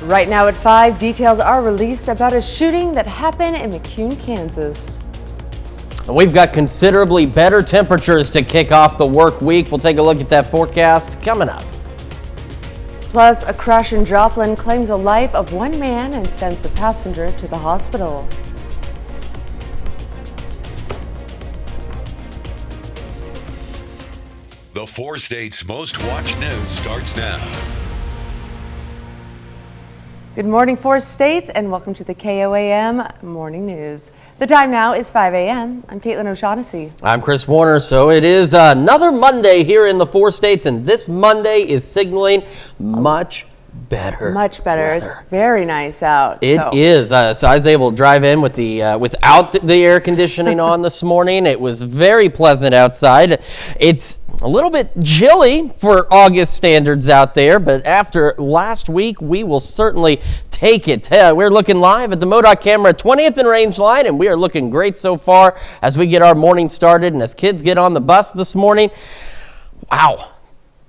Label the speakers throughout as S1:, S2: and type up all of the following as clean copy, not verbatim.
S1: Right now at 5, details are released about a shooting that happened in McCune, Kansas.
S2: And we've got considerably better temperatures to kick off the work week. We'll take a look at that forecast coming up.
S1: Plus, a crash in Joplin claims the life of one man and sends the passenger to the hospital.
S3: The 4 states' most watched news starts now.
S1: Good morning, 4 states, and welcome to the KOAM Morning News. The time now is 5 a.m. I'm Caitlin O'Shaughnessy.
S2: I'm Chris Warner. So it is another Monday here in the 4 states, and this Monday is signaling much better.
S1: Much better.
S2: weather.
S1: It's very nice out.
S2: It is. So I was able to drive in with without the air conditioning on this morning. It was very pleasant outside. It's a little bit chilly for August standards out there, but after last week, we will certainly take it. We're looking live at the MoDOT camera 20th and Range Line, and we are looking great so far as we get our morning started and as kids get on the bus this morning. Wow.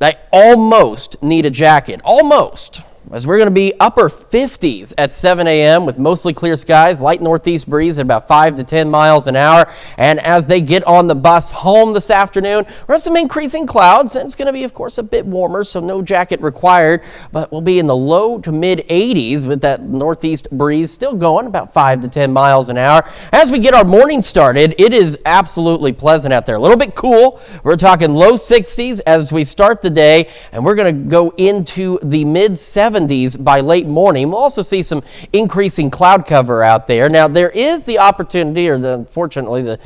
S2: I almost need a jacket. Almost. As we're going to be upper 50s at 7 a.m. with mostly clear skies, light northeast breeze at about 5 to 10 miles an hour. And as they get on the bus home this afternoon, we'll have some increasing clouds. And it's going to be, of course, a bit warmer, so no jacket required. But we'll be in the low to mid 80s with that northeast breeze still going about 5 to 10 miles an hour. As we get our morning started, it is absolutely pleasant out there. A little bit cool. We're talking low 60s as we start the day. And we're going to go into the mid 70s by late morning. We'll also see some increasing cloud cover out there. Now, there is the opportunity, or unfortunately, the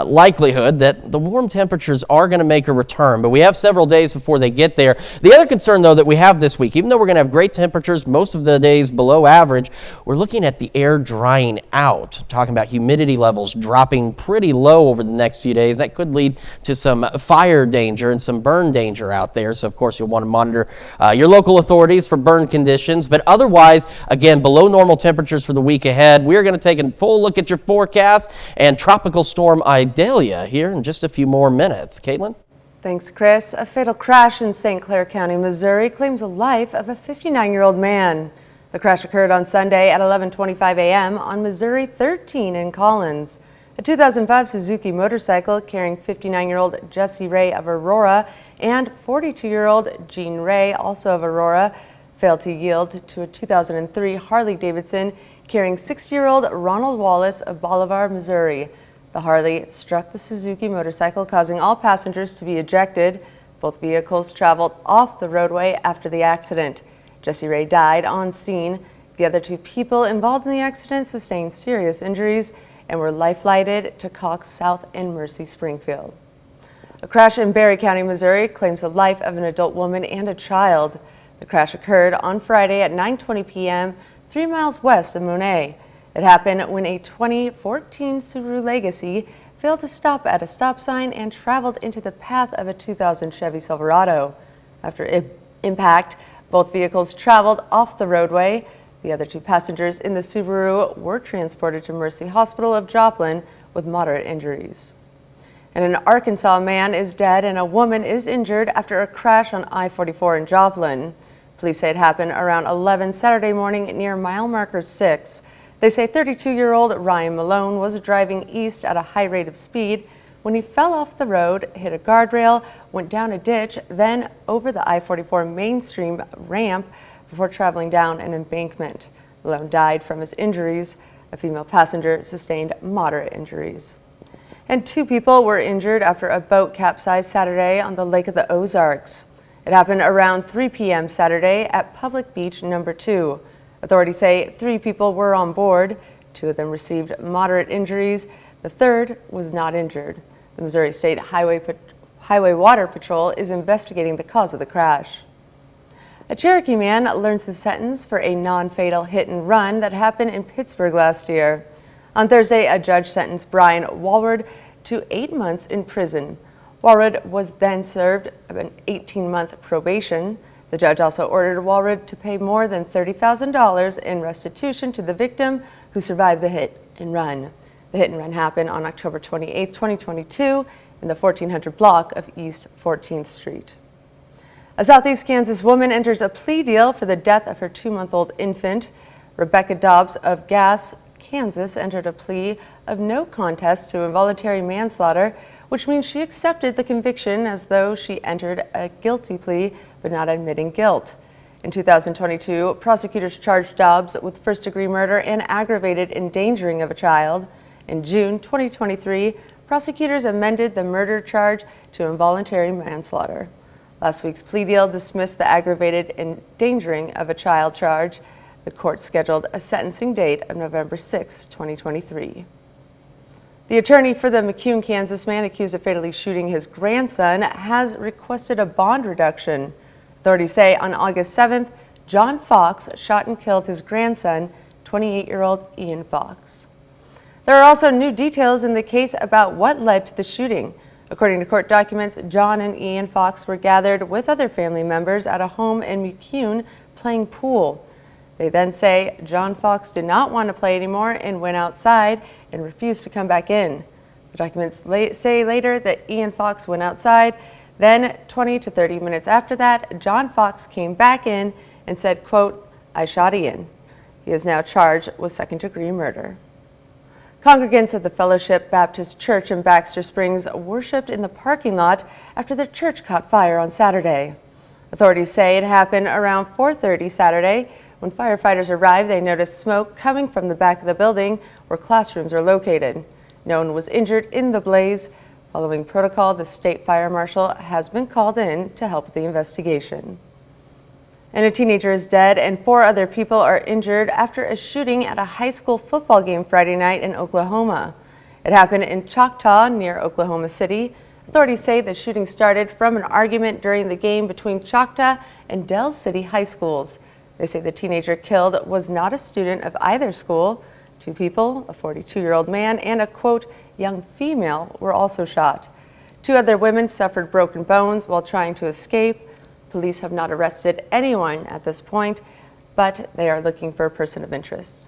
S2: likelihood that the warm temperatures are going to make a return, but we have several days before they get there. The other concern, though, that we have this week, even though we're going to have great temperatures, most of the days below average, we're looking at the air drying out, talking about humidity levels dropping pretty low over the next few days. That could lead to some fire danger and some burn danger out there. So, of course, you'll want to monitor your local authorities for burn conditions, but otherwise, again, below normal temperatures for the week ahead. We're going to take a full look at your forecast and Tropical Storm Idalia here in just a few more minutes. Caitlin?
S1: Thanks, Chris. A fatal crash in St. Clair County, Missouri claims the life of a 59-year-old man. The crash occurred on Sunday at 11:25 a.m. on Missouri 13 in Collins. A 2005 Suzuki motorcycle carrying 59-year-old Jesse Ray of Aurora and 42-year-old Jean Ray, also of Aurora, failed to yield to a 2003 Harley-Davidson carrying 60-year-old Ronald Wallace of Bolivar, Missouri. The Harley struck the Suzuki motorcycle, causing all passengers to be ejected. Both vehicles traveled off the roadway after the accident. Jesse Ray died on scene. The other 2 people involved in the accident sustained serious injuries and were life-flighted to Cox South and Mercy Springfield. A crash in Berry County, Missouri claims the life of an adult woman and a child. The crash occurred on Friday at 9:20 p.m. 3 miles west of Monet. It happened when a 2014 Subaru Legacy failed to stop at a stop sign and traveled into the path of a 2000 Chevy Silverado. After impact, both vehicles traveled off the roadway. The other 2 passengers in the Subaru were transported to Mercy Hospital of Joplin with moderate injuries. And an Arkansas man is dead and a woman is injured after a crash on I-44 in Joplin. Police say it happened around 11 Saturday morning near mile marker 6. They say 32-year-old Ryan Malone was driving east at a high rate of speed when he fell off the road, hit a guardrail, went down a ditch, then over the I-44 mainstream ramp before traveling down an embankment. Malone died from his injuries. A female passenger sustained moderate injuries. And 2 people were injured after a boat capsized Saturday on the Lake of the Ozarks. It happened around 3 p.m. Saturday at Public Beach Number 2. Authorities say 3 people were on board. 2 of them received moderate injuries. The third was not injured. The Missouri State Highway Water Patrol is investigating the cause of the crash. A Cherokee man learns his sentence for a non-fatal hit and run that happened in Pittsburgh last year. On Thursday, a judge sentenced Brian Walward to 8 months in prison. Walward was then served an 18-month probation. The judge also ordered Walward to pay more than $30,000 in restitution to the victim who survived the hit and run. The hit and run happened on October 28, 2022 in the 1400 block of East 14th Street. A Southeast Kansas woman enters a plea deal for the death of her 2-month-old infant. Rebecca Dobbs of Gass, Kansas, entered a plea of no contest to involuntary manslaughter, which means she accepted the conviction as though she entered a guilty plea but not admitting guilt. In 2022, prosecutors charged Dobbs with first-degree murder and aggravated endangering of a child. In June 2023, prosecutors amended the murder charge to involuntary manslaughter. Last week's plea deal dismissed the aggravated endangering of a child charge. The court scheduled a sentencing date of November 6, 2023. The attorney for the McCune, Kansas man accused of fatally shooting his grandson has requested a bond reduction. Authorities say on August 7th, John Fox shot and killed his grandson, 28-year-old Ian Fox. There are also new details in the case about what led to the shooting. According to court documents, John and Ian Fox were gathered with other family members at a home in McCune playing pool. They then say John Fox did not want to play anymore and went outside and refused to come back in. The documents say later that Ian Fox went outside. Then 20 to 30 minutes after that, John Fox came back in and said, quote, "I shot Ian." He is now charged with second-degree murder. Congregants of the Fellowship Baptist Church in Baxter Springs worshiped in the parking lot after their church caught fire on Saturday. Authorities say it happened around 4:30 Saturday. When firefighters arrived, they noticed smoke coming from the back of the building where classrooms are located. No one was injured in the blaze. Following protocol, the state fire marshal has been called in to help with the investigation. And a teenager is dead and 4 other people are injured after a shooting at a high school football game Friday night in Oklahoma. It happened in Choctaw near Oklahoma City. Authorities say the shooting started from an argument during the game between Choctaw and Dells City high schools. They say the teenager killed was not a student of either school. 2 people, a 42-year-old man and a, quote, young female, were also shot. 2 other women suffered broken bones while trying to escape. Police have not arrested anyone at this point, but they are looking for a person of interest.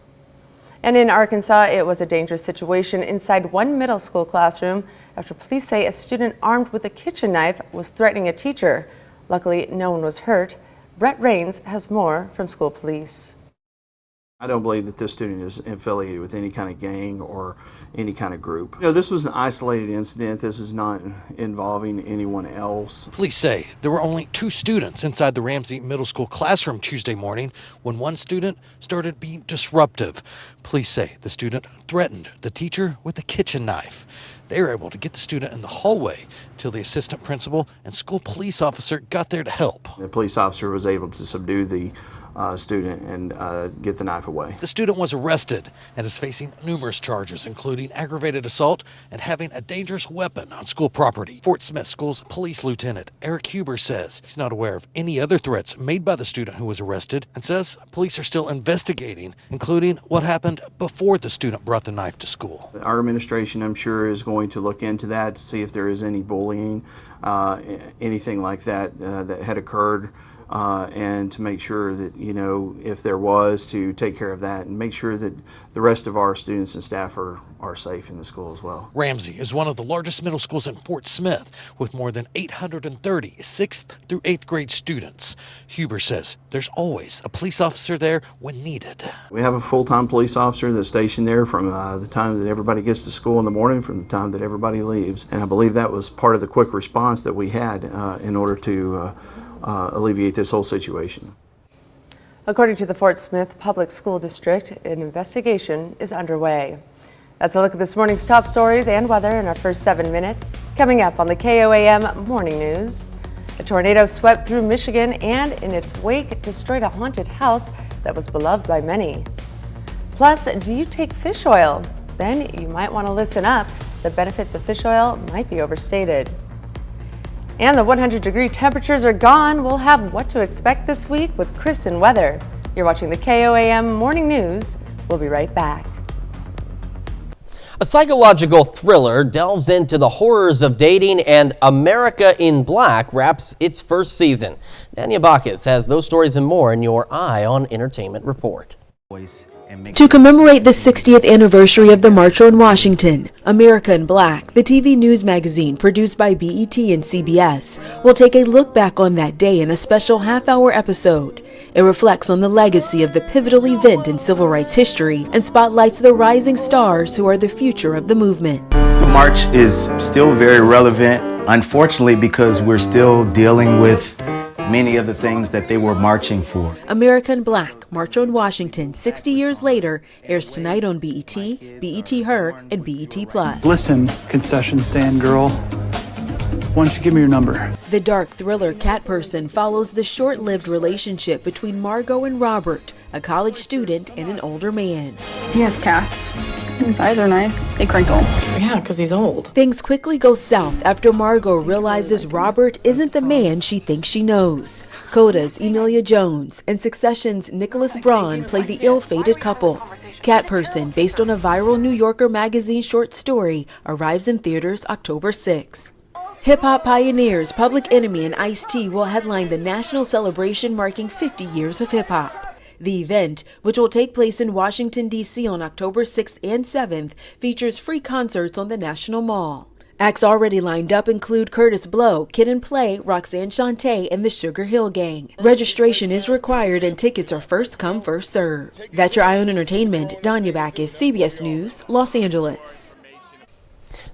S1: And in Arkansas, it was a dangerous situation inside one middle school classroom after police say a student armed with a kitchen knife was threatening a teacher. Luckily, no one was hurt. Brett Rains has more from school police.
S4: I don't believe that this student is affiliated with any kind of gang or any kind of group. You know, this was an isolated incident. This is not involving anyone else.
S5: Police say there were only 2 students inside the Ramsey Middle School classroom Tuesday morning when one student started being disruptive. Police say the student threatened the teacher with a kitchen knife. They were able to get the student in the hallway till the assistant principal and school police officer got there to help.
S4: The police officer was able to subdue the student and get the knife away.
S5: The student was arrested and is facing numerous charges, including aggravated assault and having a dangerous weapon on school property. Fort Smith School's police lieutenant Eric Huber says he's not aware of any other threats made by the student who was arrested and says police are still investigating, including what happened before the student brought the knife to school.
S4: Our administration, I'm sure, is going to look into that to see if there is any bullying, anything like that that had occurred. And to make sure that, you know, if there was, to take care of that and make sure that the rest of our students and staff are safe in the school as well.
S5: Ramsey is one of the largest middle schools in Fort Smith with more than 830 6th through 8th grade students. Huber says there's always a police officer there when needed.
S4: We have a full-time police officer that's stationed there from the time that everybody gets to school in the morning, from the time that everybody leaves. And I believe that was part of the quick response that we had in order to alleviate this whole situation.
S1: According to the Fort Smith Public School District, an investigation is underway. That's a look at this morning's top stories and weather in our first 7 minutes. Coming up on the KOAM Morning News, a tornado swept through Michigan and in its wake destroyed a haunted house that was beloved by many. Plus, do you take fish oil? Then you might want to listen up. The benefits of fish oil might be overstated. And the 100-degree temperatures are gone. We'll have what to expect this week with Chris and weather. You're watching the KOAM Morning News. We'll be right back.
S2: A psychological thriller delves into the horrors of dating, and America in Black wraps its first season. Dania Bacchus has those stories and more in your Eye on Entertainment report.
S6: To commemorate the 60th anniversary of the March on Washington, America in Black, the TV news magazine produced by BET and CBS, will take a look back on that day in a special half-hour episode. It reflects on the legacy of the pivotal event in civil rights history and spotlights the rising stars who are the future of the movement.
S7: The march is still very relevant, unfortunately, because we're still dealing with many of the things that they were marching for.
S6: America in Black, March on Washington, 60 years later, airs tonight on BET, BET Her, and BET+.
S8: Listen, concession stand girl, why don't you give me your number?
S6: The dark thriller Cat Person follows the short-lived relationship between Margot and Robert, a college student and an older man.
S9: He has cats. His eyes are nice. They crinkle.
S10: Yeah, because he's old.
S6: Things quickly go south after Margot realizes Robert isn't the man she thinks she knows. Coda's Emilia Jones and Succession's Nicholas Braun play the ill-fated couple. Cat Person, based on a viral New Yorker magazine short story, arrives in theaters October 6th. Hip-hop pioneers Public Enemy and Ice-T will headline the national celebration marking 50 years of hip-hop. The event, which will take place in Washington, D.C. on October 6th and 7th, features free concerts on the National Mall. Acts already lined up include Curtis Blow, Kid and Play, Roxanne Shante, and the Sugar Hill Gang. Registration is required and tickets are first come, first served. That's your Eye on Entertainment. Danya Backus, CBS News, Los Angeles.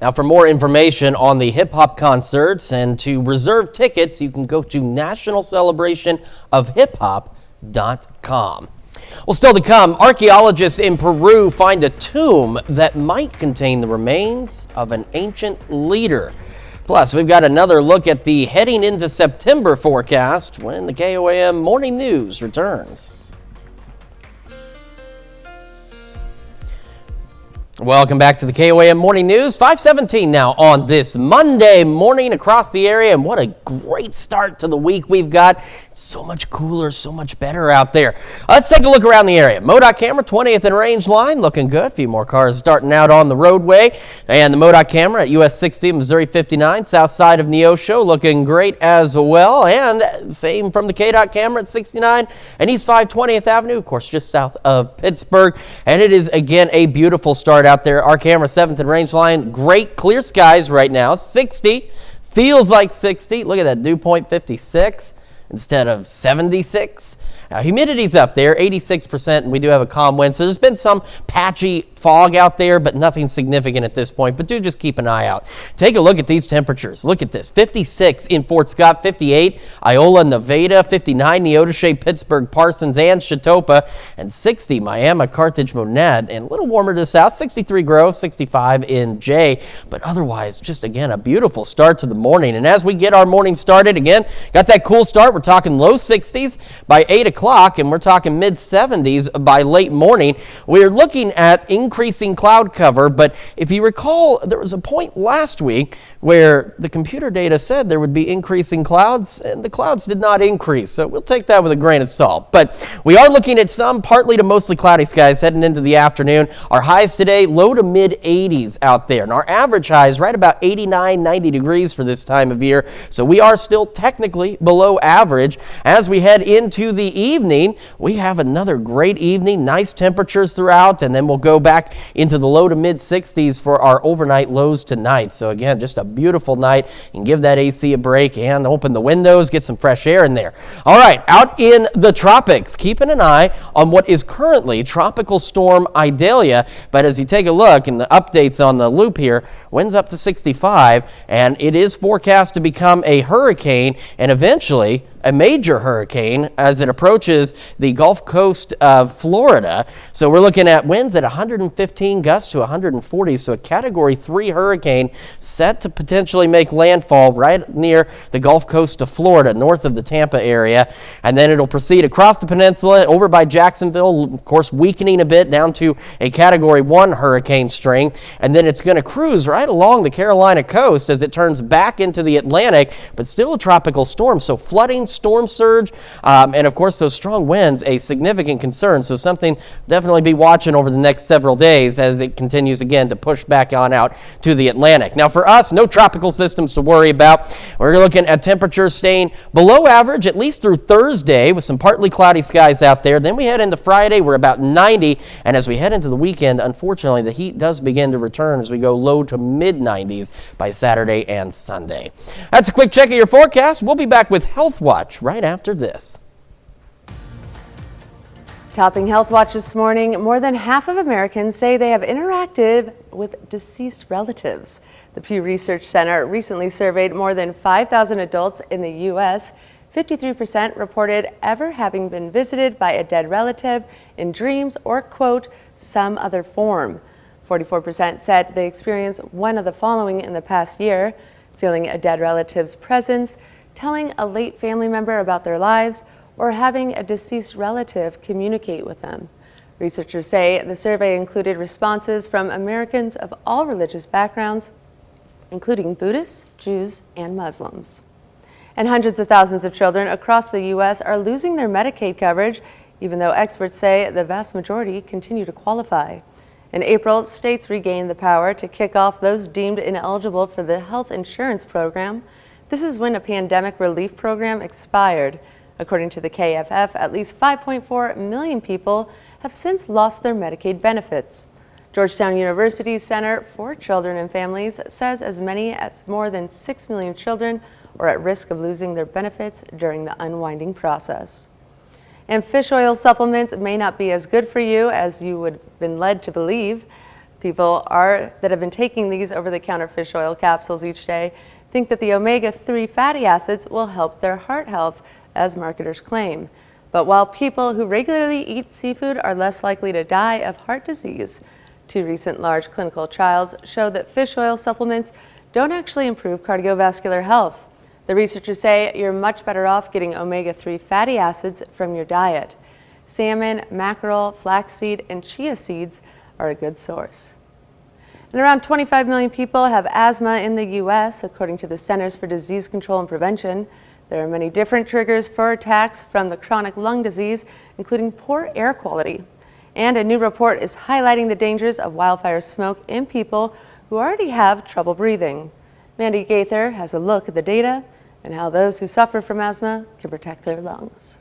S2: Now, for more information on the hip-hop concerts and to reserve tickets, you can go to nationalcelebrationofhiphop.com. Well, still to come, archaeologists in Peru find a tomb that might contain the remains of an ancient leader. Plus, we've got another look at the heading into September forecast when the KOAM Morning News returns. Welcome back to the KOAM Morning News. 5:17 now on this Monday morning across the area, and what a great start to the week we've got. It's so much cooler, so much better out there. Let's take a look around the area. MoDOT camera, 20th and Range Line, looking good. A few more cars starting out on the roadway. And the MoDOT camera at US 60, Missouri 59, south side of Neosho, looking great as well. And same from the KDOT camera at 69 and East 520th Avenue, of course, just south of Pittsburgh. And it is, again, a beautiful start out there. Our camera, 7th and Range Line, great clear skies right now. 60, feels like 60. Look at that dew point, 56 instead of 76. Humidity's up there, 86%, and we do have a calm wind. So there's been some patchy fog out there, but nothing significant at this point. But do just keep an eye out. Take a look at these temperatures. Look at this, 56 in Fort Scott, 58 Iola, Nevada, 59 Neodesha, Pittsburgh, Parsons, and Chitopa, and 60 Miami, Carthage, Monad, and a little warmer to the south, 63 Grove, 65 in Jay. But otherwise, just again, a beautiful start to the morning. And as we get our morning started, again, got that cool start. We're talking low 60s by 8 o'clock, and we're talking mid 70s by late morning. We're looking at increasing cloud cover, but if you recall, there was a point last week where the computer data said there would be increasing clouds, and the clouds did not increase. So we'll take that with a grain of salt. But we are looking at some partly to mostly cloudy skies heading into the afternoon. Our highs today, low to mid 80s out there, and our average highs right about 89, 90 degrees for this time of year. So we are still technically below average. As we head into the evening, we have another great evening, nice temperatures throughout, and then we'll go back into the low to mid 60s for our overnight lows tonight. So again, just a beautiful night. You can give that AC a break and open the windows, get some fresh air in there. All right, out in the tropics, keeping an eye on what is currently Tropical Storm Idalia, but as you take a look in the updates on the loop here, winds up to 65, and it is forecast to become a hurricane and eventually a major hurricane as it approaches the Gulf Coast of Florida. So we're looking at winds at 115 gusts to 140, so a Category 3 hurricane set to potentially make landfall right near the Gulf Coast of Florida, north of the Tampa area, and then it'll proceed across the peninsula over by Jacksonville, of course weakening a bit down to a Category 1 hurricane strength, and then it's going to cruise right along the Carolina coast as it turns back into the Atlantic, but still a tropical storm, so flooding, storm surge, and of course those strong winds, a significant concern. So something definitely be watching over the next several days as it continues again to push back on out to the Atlantic. Now for us, no tropical systems to worry about. We're looking at temperatures staying below average at least through Thursday with some partly cloudy skies out there. Then we head into Friday, we're about 90, and as we head into the weekend, unfortunately the heat does begin to return as we go low to mid 90s by Saturday and Sunday. That's a quick check of your forecast. We'll be back with Health Watch right after this.
S1: Topping Health Watch this morning, more than half of Americans say they have interacted with deceased relatives. The Pew Research Center recently surveyed more than 5,000 adults in the U.S. 53% reported ever having been visited by a dead relative in dreams or, quote, some other form. 44% said they experienced one of the following in the past year: feeling a dead relative's presence, telling a late family member about their lives, or having a deceased relative communicate with them. Researchers say the survey included responses from Americans of all religious backgrounds, including Buddhists, Jews, and Muslims. And hundreds of thousands of children across the U.S. are losing their Medicaid coverage, even though experts say the vast majority continue to qualify. In April, states regained the power to kick off those deemed ineligible for the health insurance program. This is when a pandemic relief program expired. According to the KFF, at least 5.4 million people have since lost their Medicaid benefits. Georgetown University's Center for Children and Families says as many as more than 6 million children are at risk of losing their benefits during the unwinding process. And fish oil supplements may not be as good for you as you would have been led to believe. People that have been taking these over-the-counter fish oil capsules each day think that the omega-3 fatty acids will help their heart health, as marketers claim. But while people who regularly eat seafood are less likely to die of heart disease, 2 recent large clinical trials show that fish oil supplements don't actually improve cardiovascular health. The researchers say you're much better off getting omega-3 fatty acids from your diet. Salmon, mackerel, flaxseed, and chia seeds are a good source. And around 25 million people have asthma in the U.S., according to the Centers for Disease Control and Prevention. There are many different triggers for attacks from the chronic lung disease, including poor air quality. And a new report is highlighting the dangers of wildfire smoke in people who already have trouble breathing. Mandy Gaither has a look at the data and how those who suffer from asthma can protect their lungs.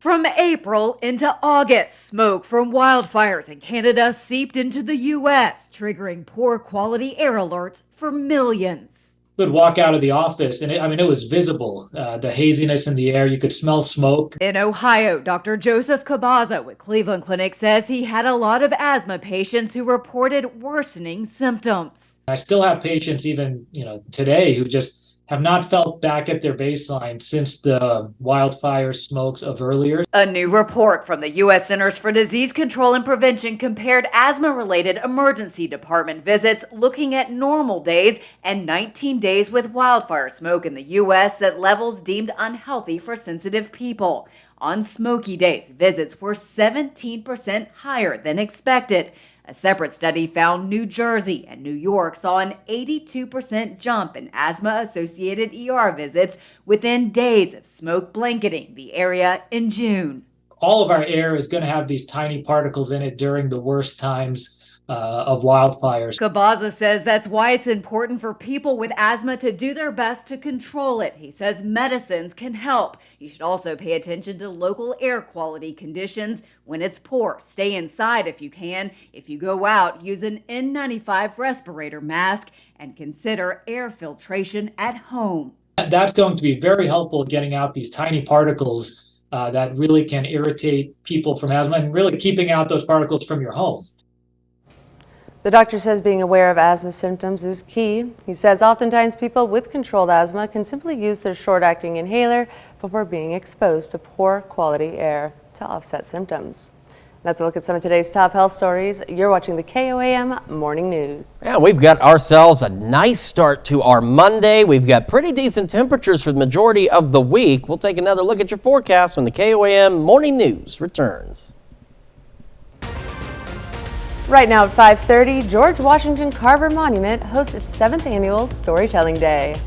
S10: From April into August, smoke from wildfires in Canada seeped into the U.S., triggering poor quality air alerts for millions.
S11: Would walk out of the office and it was visible, the haziness in the air. You could smell smoke.
S10: In Ohio, Dr. Joseph Cabaza with Cleveland Clinic says he had a lot of asthma patients who reported worsening symptoms.
S11: I still have patients even, today who just have not felt back at their baseline since the wildfire smokes of earlier.
S10: A new report from the U.S. Centers for Disease Control and Prevention compared asthma-related emergency department visits looking at normal days and 19 days with wildfire smoke in the U.S. at levels deemed unhealthy for sensitive people. On smoky days, visits were 17% higher than expected. A separate study found New Jersey and New York saw an 82% jump in asthma-associated ER visits within days of smoke blanketing the area in June.
S11: All of our air is going to have these tiny particles in it during the worst times of wildfires.
S10: Cabaza says that's why it's important for people with asthma to do their best to control it. He says medicines can help. You should also pay attention to local air quality conditions. When it's poor, stay inside if you can. If you go out, use an N95 respirator mask and consider air filtration at home.
S11: That's going to be very helpful getting out these tiny particles that really can irritate people from asthma and really keeping out those particles from your home.
S1: The doctor says being aware of asthma symptoms is key. He says oftentimes people with controlled asthma can simply use their short-acting inhaler before being exposed to poor quality air to offset symptoms. That's a look at some of today's top health stories. You're watching the KOAM Morning News.
S2: Yeah, we've got ourselves a nice start to our Monday. We've got pretty decent temperatures for the majority of the week. We'll take another look at your forecast when the KOAM Morning News returns.
S1: Right now at 5:30, George Washington Carver Monument hosts its 7th annual Storytelling Day.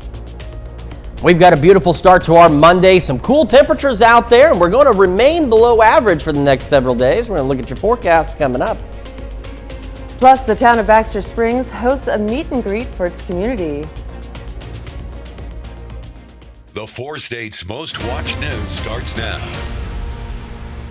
S2: We've got a beautiful start to our Monday. Some cool temperatures out there, and we're going to remain below average for the next several days. We're going to look at your forecast coming up.
S1: Plus, the town of Baxter Springs hosts a meet and greet for its community.
S3: The 4 states' most watched news starts now.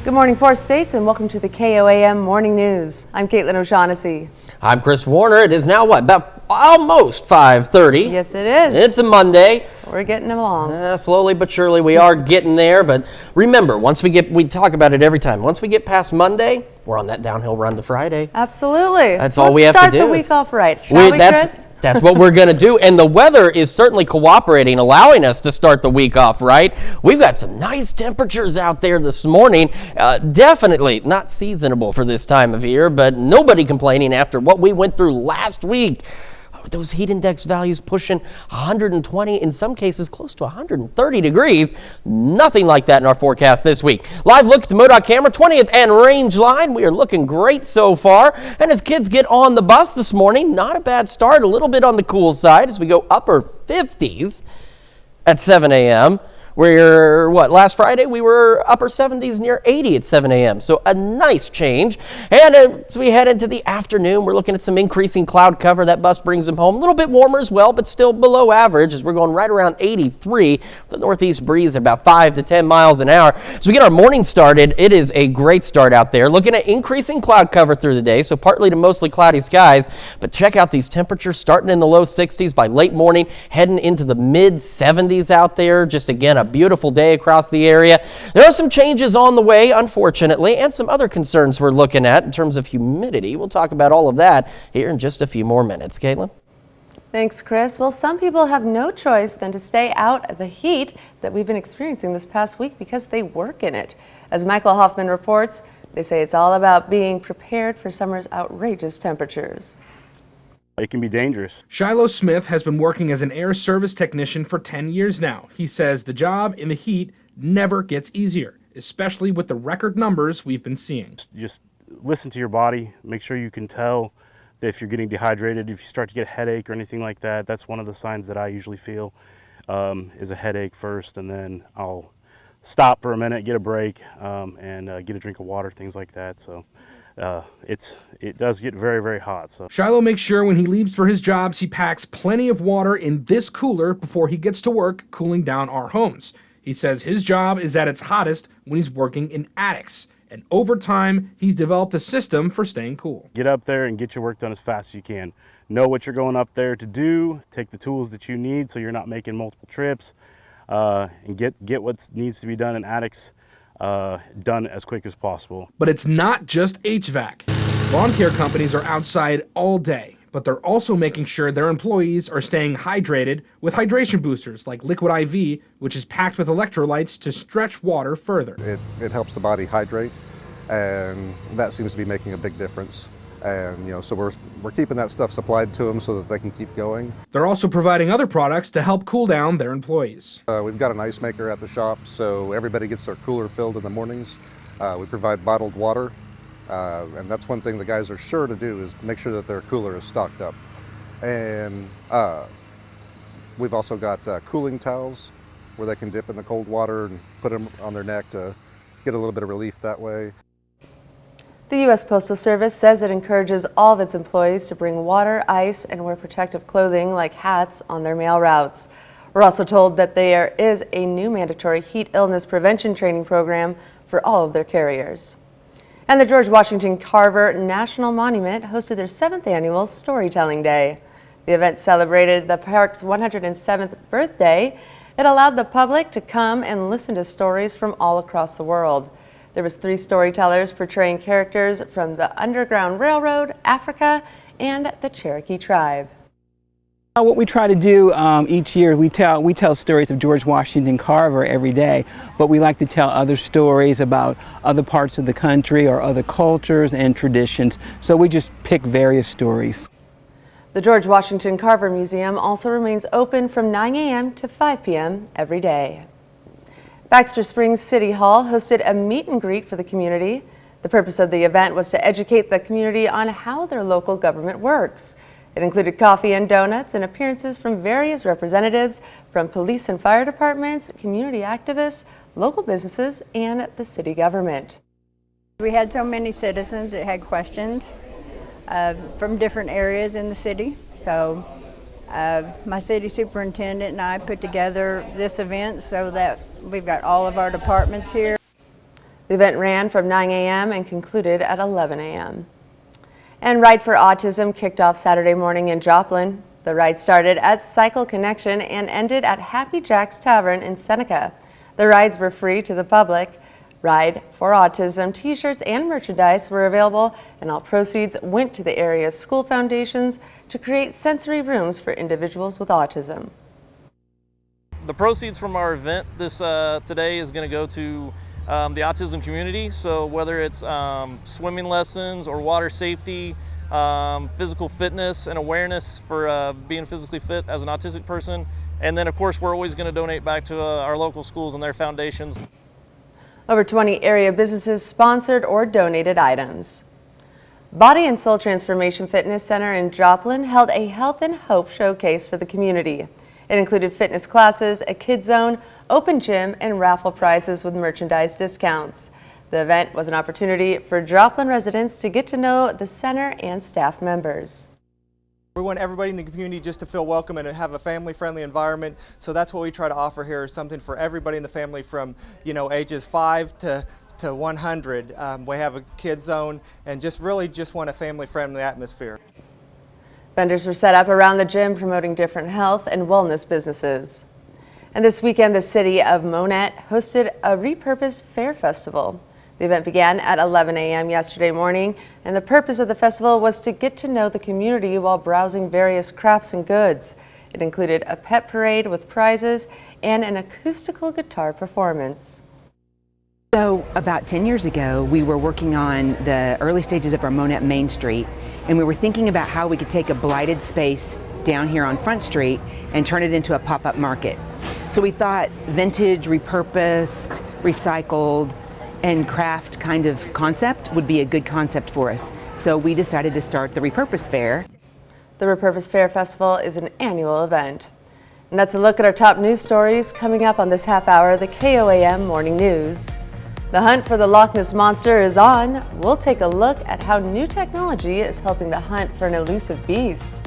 S1: Good morning, 4 states, and welcome to the KOAM Morning News. I'm Caitlin O'Shaughnessy.
S2: I'm Chris Warner. It is now what, about almost 5:30.
S1: Yes, it is.
S2: It's a Monday.
S1: We're getting along.
S2: Slowly but surely, we are getting there. But remember, we talk about it every time. Once we get past Monday, we're on that downhill run to Friday.
S1: Absolutely.
S2: That's all we have to do.
S1: Start the week off right. Shall we, Chris?
S2: That's what we're going to do. And the weather is certainly cooperating, allowing us to start the week off right. We've got some nice temperatures out there this morning. Definitely not seasonable for this time of year, but nobody complaining after what we went through last week. Those heat index values pushing 120, in some cases close to 130 degrees. Nothing like that in our forecast this week. Live look at the MoDOT camera, 20th and Range line. We are looking great so far. And as kids get on the bus this morning, not a bad start, a little bit on the cool side as we go upper 50s at 7 a.m. Last Friday we were upper 70s near 80 at 7 a.m. So a nice change. And as we head into the afternoon, we're looking at some increasing cloud cover. That bus brings them home a little bit warmer as well, but still below average as we're going right around 83. The northeast breeze about 5 to 10 miles an hour. As we get our morning started, it is a great start out there. Looking at increasing cloud cover through the day, so partly to mostly cloudy skies. But check out these temperatures starting in the low 60s by late morning, heading into the mid 70s out there. Just again, a beautiful day across the area. There are some changes on the way, unfortunately, and some other concerns we're looking at in terms of humidity. We'll talk about all of that here in just a few more minutes. Caitlin?
S1: Thanks, Chris. Well, some people have no choice than to stay out of the heat that we've been experiencing this past week because they work in it. As Michael Hoffman reports, they say it's all about being prepared for summer's outrageous temperatures.
S12: It can be dangerous.
S13: Shiloh Smith has been working as an air service technician for 10 years now. He says the job in the heat never gets easier, especially with the record numbers we've been seeing.
S12: Just listen to your body. Make sure you can tell that if you're getting dehydrated, if you start to get a headache or anything like that. That's one of the signs that I usually feel is a headache first, and then I'll stop for a minute, get a break, and get a drink of water, things like that. So it does get very, very hot. So
S13: Shiloh makes sure when he leaves for his jobs, he packs plenty of water in this cooler before he gets to work cooling down our homes. He says his job is at its hottest when he's working in attics. And over time, he's developed a system for staying cool.
S12: Get up there and get your work done as fast as you can. Know what you're going up there to do. Take the tools that you need so you're not making multiple trips. And get what needs to be done in attics done as quick as possible.
S13: But it's not just HVAC. Lawn care companies are outside all day, but they're also making sure their employees are staying hydrated with hydration boosters like Liquid IV, which is packed with electrolytes to stretch water further.
S14: It helps the body hydrate, and that seems to be making a big difference. And so we're keeping that stuff supplied to them so that they can keep going.
S13: They're also providing other products to help cool down their employees.
S14: We've got an ice maker at the shop, so everybody gets their cooler filled in the mornings. We provide bottled water, and that's one thing the guys are sure to do is make sure that their cooler is stocked up. And we've also got cooling towels where they can dip in the cold water and put them on their neck to get a little bit of relief that way.
S1: The U.S. Postal Service says it encourages all of its employees to bring water, ice, and wear protective clothing like hats on their mail routes. We're also told that there is a new mandatory heat illness prevention training program for all of their carriers. And the George Washington Carver National Monument hosted their 7th annual Storytelling Day. The event celebrated the park's 107th birthday. It allowed the public to come and listen to stories from all across the world. There was 3 storytellers portraying characters from the Underground Railroad, Africa, and the Cherokee tribe.
S15: What we try to do each year, we tell stories of George Washington Carver every day, but we like to tell other stories about other parts of the country or other cultures and traditions, so we just pick various stories.
S1: The George Washington Carver Museum also remains open from 9 a.m. to 5 p.m. every day. Baxter Springs City Hall hosted a meet and greet for the community. The purpose of the event was to educate the community on how their local government works. It included coffee and donuts and appearances from various representatives from police and fire departments, community activists, local businesses, and the city government.
S16: We had so many citizens that had questions from different areas in the city. So my city superintendent and I put together this event so that we've got all of our departments here.
S1: The event ran from 9 a.m. and concluded at 11 a.m. And Ride for Autism kicked off Saturday morning in Joplin. The ride started at Cycle Connection and ended at Happy Jack's Tavern in Seneca. The rides were free to the public. Ride for Autism t-shirts and merchandise were available, and all proceeds went to the area's school foundations to create sensory rooms for individuals with autism.
S17: The proceeds from our event today is going to go to the autism community. So whether it's swimming lessons or water safety, physical fitness and awareness for being physically fit as an autistic person. And then of course we're always going to donate back to our local schools and their foundations.
S1: Over 20 area businesses sponsored or donated items. Body and Soul Transformation Fitness Center in Joplin held a Health and Hope showcase for the community. It included fitness classes, a kids zone, open gym, and raffle prizes with merchandise discounts. The event was an opportunity for Joplin residents to get to know the center and staff members.
S18: We want everybody in the community just to feel welcome and to have a family-friendly environment. So that's what we try to offer here, is something for everybody in the family from, ages 5 to 100. We have a kids zone and just want a family-friendly atmosphere.
S1: Vendors were set up around the gym promoting different health and wellness businesses. And this weekend, the city of Monette hosted a repurposed fair festival. The event began at 11 a.m. yesterday morning, and the purpose of the festival was to get to know the community while browsing various crafts and goods. It included a pet parade with prizes and an acoustical guitar performance.
S19: So about 10 years ago, we were working on the early stages of our Monette Main Street, and we were thinking about how we could take a blighted space down here on Front Street and turn it into a pop-up market. So we thought vintage, repurposed, recycled, and craft kind of concept would be a good concept for us. So we decided to start the Repurpose Fair.
S1: The Repurpose Fair Festival is an annual event. And that's a look at our top news stories coming up on this half hour of the KOAM Morning News. The hunt for the Loch Ness Monster is on. We'll take a look at how new technology is helping the hunt for an elusive beast.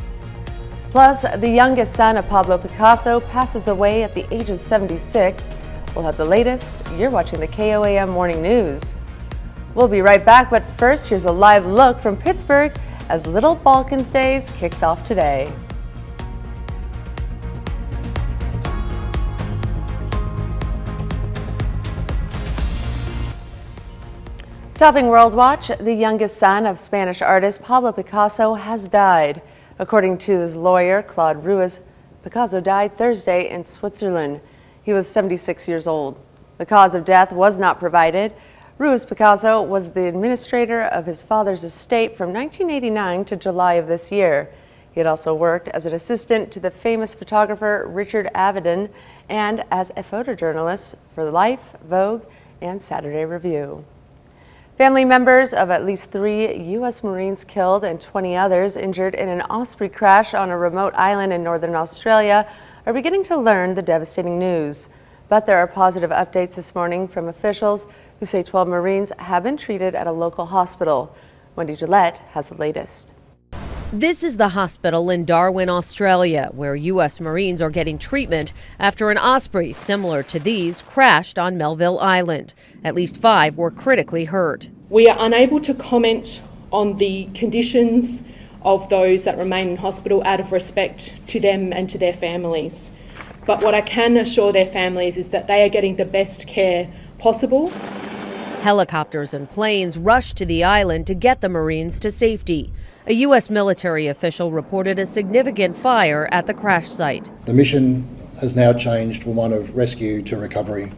S1: Plus, the youngest son of Pablo Picasso passes away at the age of 76. We'll have the latest. You're watching the KOAM Morning News. We'll be right back, but first, here's a live look from Pittsburgh as Little Balkans Days kicks off today. Topping World Watch, the youngest son of Spanish artist Pablo Picasso has died. According to his lawyer, Claude Ruiz, Picasso died Thursday in Switzerland. He was 76 years old. The cause of death was not provided. Ruiz Picasso was the administrator of his father's estate from 1989 to July of this year. He had also worked as an assistant to the famous photographer Richard Avedon and as a photojournalist for Life, Vogue, and Saturday Review. Family members of at least 3 U.S. Marines killed and 20 others injured in an Osprey crash on a remote island in northern Australia are beginning to learn the devastating news. But there are positive updates this morning from officials who say 12 Marines have been treated at a local hospital. Wendy Gillette has the latest.
S20: This is the hospital in Darwin, Australia, where U.S. Marines are getting treatment after an Osprey similar to these crashed on Melville Island. At least 5 were critically hurt.
S21: We are unable to comment on the conditions of those that remain in hospital out of respect to them and to their families. But what I can assure their families is that they are getting the best care possible.
S20: Helicopters and planes rushed to the island to get the Marines to safety. A U.S. military official reported a significant fire at the crash site.
S22: The mission has now changed from one of rescue to recovery.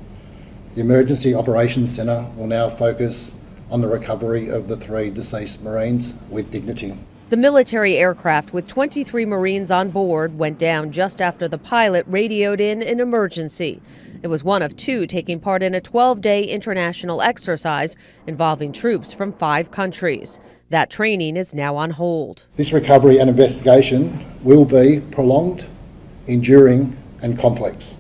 S22: The Emergency Operations Centre will now focus on the recovery of the 3 deceased Marines with dignity.
S20: The military aircraft with 23 Marines on board went down just after the pilot radioed in an emergency. It was one of 2 taking part in a 12-day international exercise involving troops from 5 countries. That training is now on hold.
S22: This recovery and investigation will be prolonged, enduring and complex.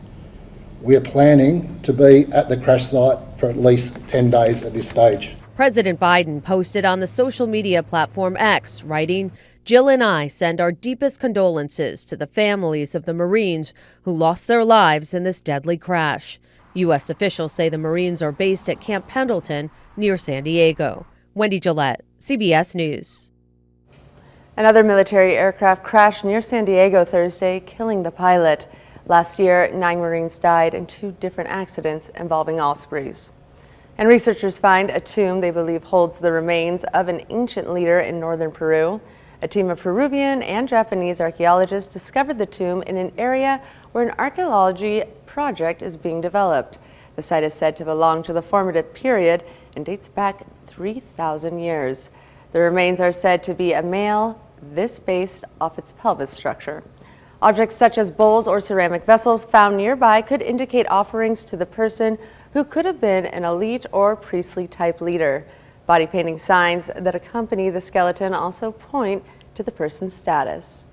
S22: We are planning to be at the crash site for at least 10 days at this stage.
S20: President Biden posted on the social media platform X, writing, "Jill and I send our deepest condolences to the families of the Marines who lost their lives in this deadly crash." U.S. officials say the Marines are based at Camp Pendleton near San Diego. Wendy Gillette, CBS News.
S1: Another military aircraft crashed near San Diego Thursday, killing the pilot. Last year, 9 Marines died in 2 different accidents involving Ospreys. And researchers find a tomb they believe holds the remains of an ancient leader in northern Peru. A team of Peruvian and Japanese archaeologists discovered the tomb in an area where an archaeology project is being developed. The site is said to belong to the formative period and dates back 3,000 years. The remains are said to be a male, this based off its pelvis structure. Objects such as bowls or ceramic vessels found nearby could indicate offerings to the person who could have been an elite or priestly type leader. Body painting signs that accompany the skeleton also point to the person's status.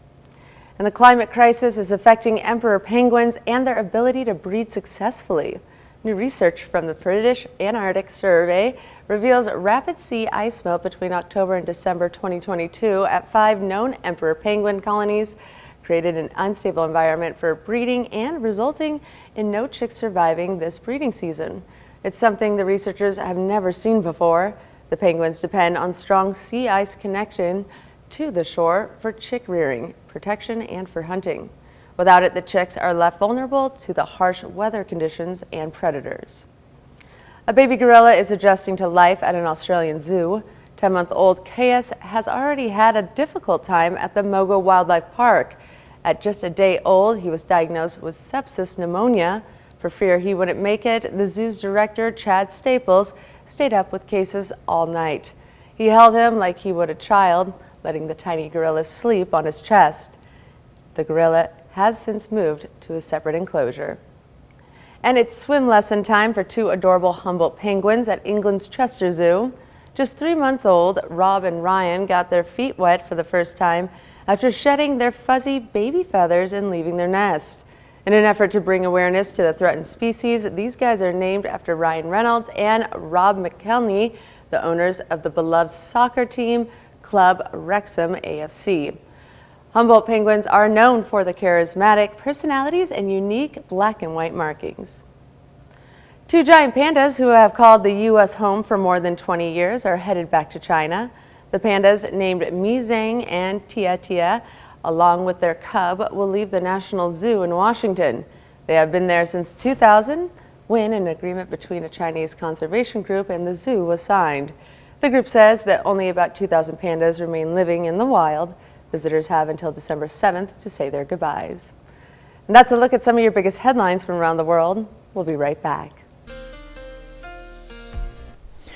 S1: And the climate crisis is affecting emperor penguins and their ability to breed successfully. New research from the British Antarctic Survey reveals rapid sea ice melt between October and December 2022 at 5 known emperor penguin colonies created an unstable environment for breeding and resulting in no chicks surviving this breeding season. It's something the researchers have never seen before. The penguins depend on strong sea ice connection to the shore for chick rearing, protection, and for hunting. Without it, the chicks are left vulnerable to the harsh weather conditions and predators. A baby gorilla is adjusting to life at an Australian zoo. 10-month-old Caius has already had a difficult time at the Mogo Wildlife Park. At just a day old, he was diagnosed with sepsis pneumonia. For fear he wouldn't make it, the zoo's director, Chad Staples, stayed up with Caius all night. He held him like he would a child, letting the tiny gorilla sleep on his chest. The gorilla has since moved to a separate enclosure. And it's swim lesson time for 2 adorable Humboldt penguins at England's Chester Zoo. Just 3 months old, Rob and Ryan got their feet wet for the first time after shedding their fuzzy baby feathers and leaving their nest. In an effort to bring awareness to the threatened species, these guys are named after Ryan Reynolds and Rob McElhenney, the owners of the beloved soccer team, Club Wrexham AFC. Humboldt penguins are known for the charismatic personalities and unique black and white markings. 2 giant pandas who have called the U.S. home for more than 20 years are headed back to China. The pandas, named Mi Zhang and Tia Tia, along with their cub, will leave the National Zoo in Washington. They have been there since 2000, when an agreement between a Chinese conservation group and the zoo was signed. The group says that only about 2,000 pandas remain living in the wild. Visitors have until December 7th to say their goodbyes. And that's a look at some of your biggest headlines from around the world. We'll be right back.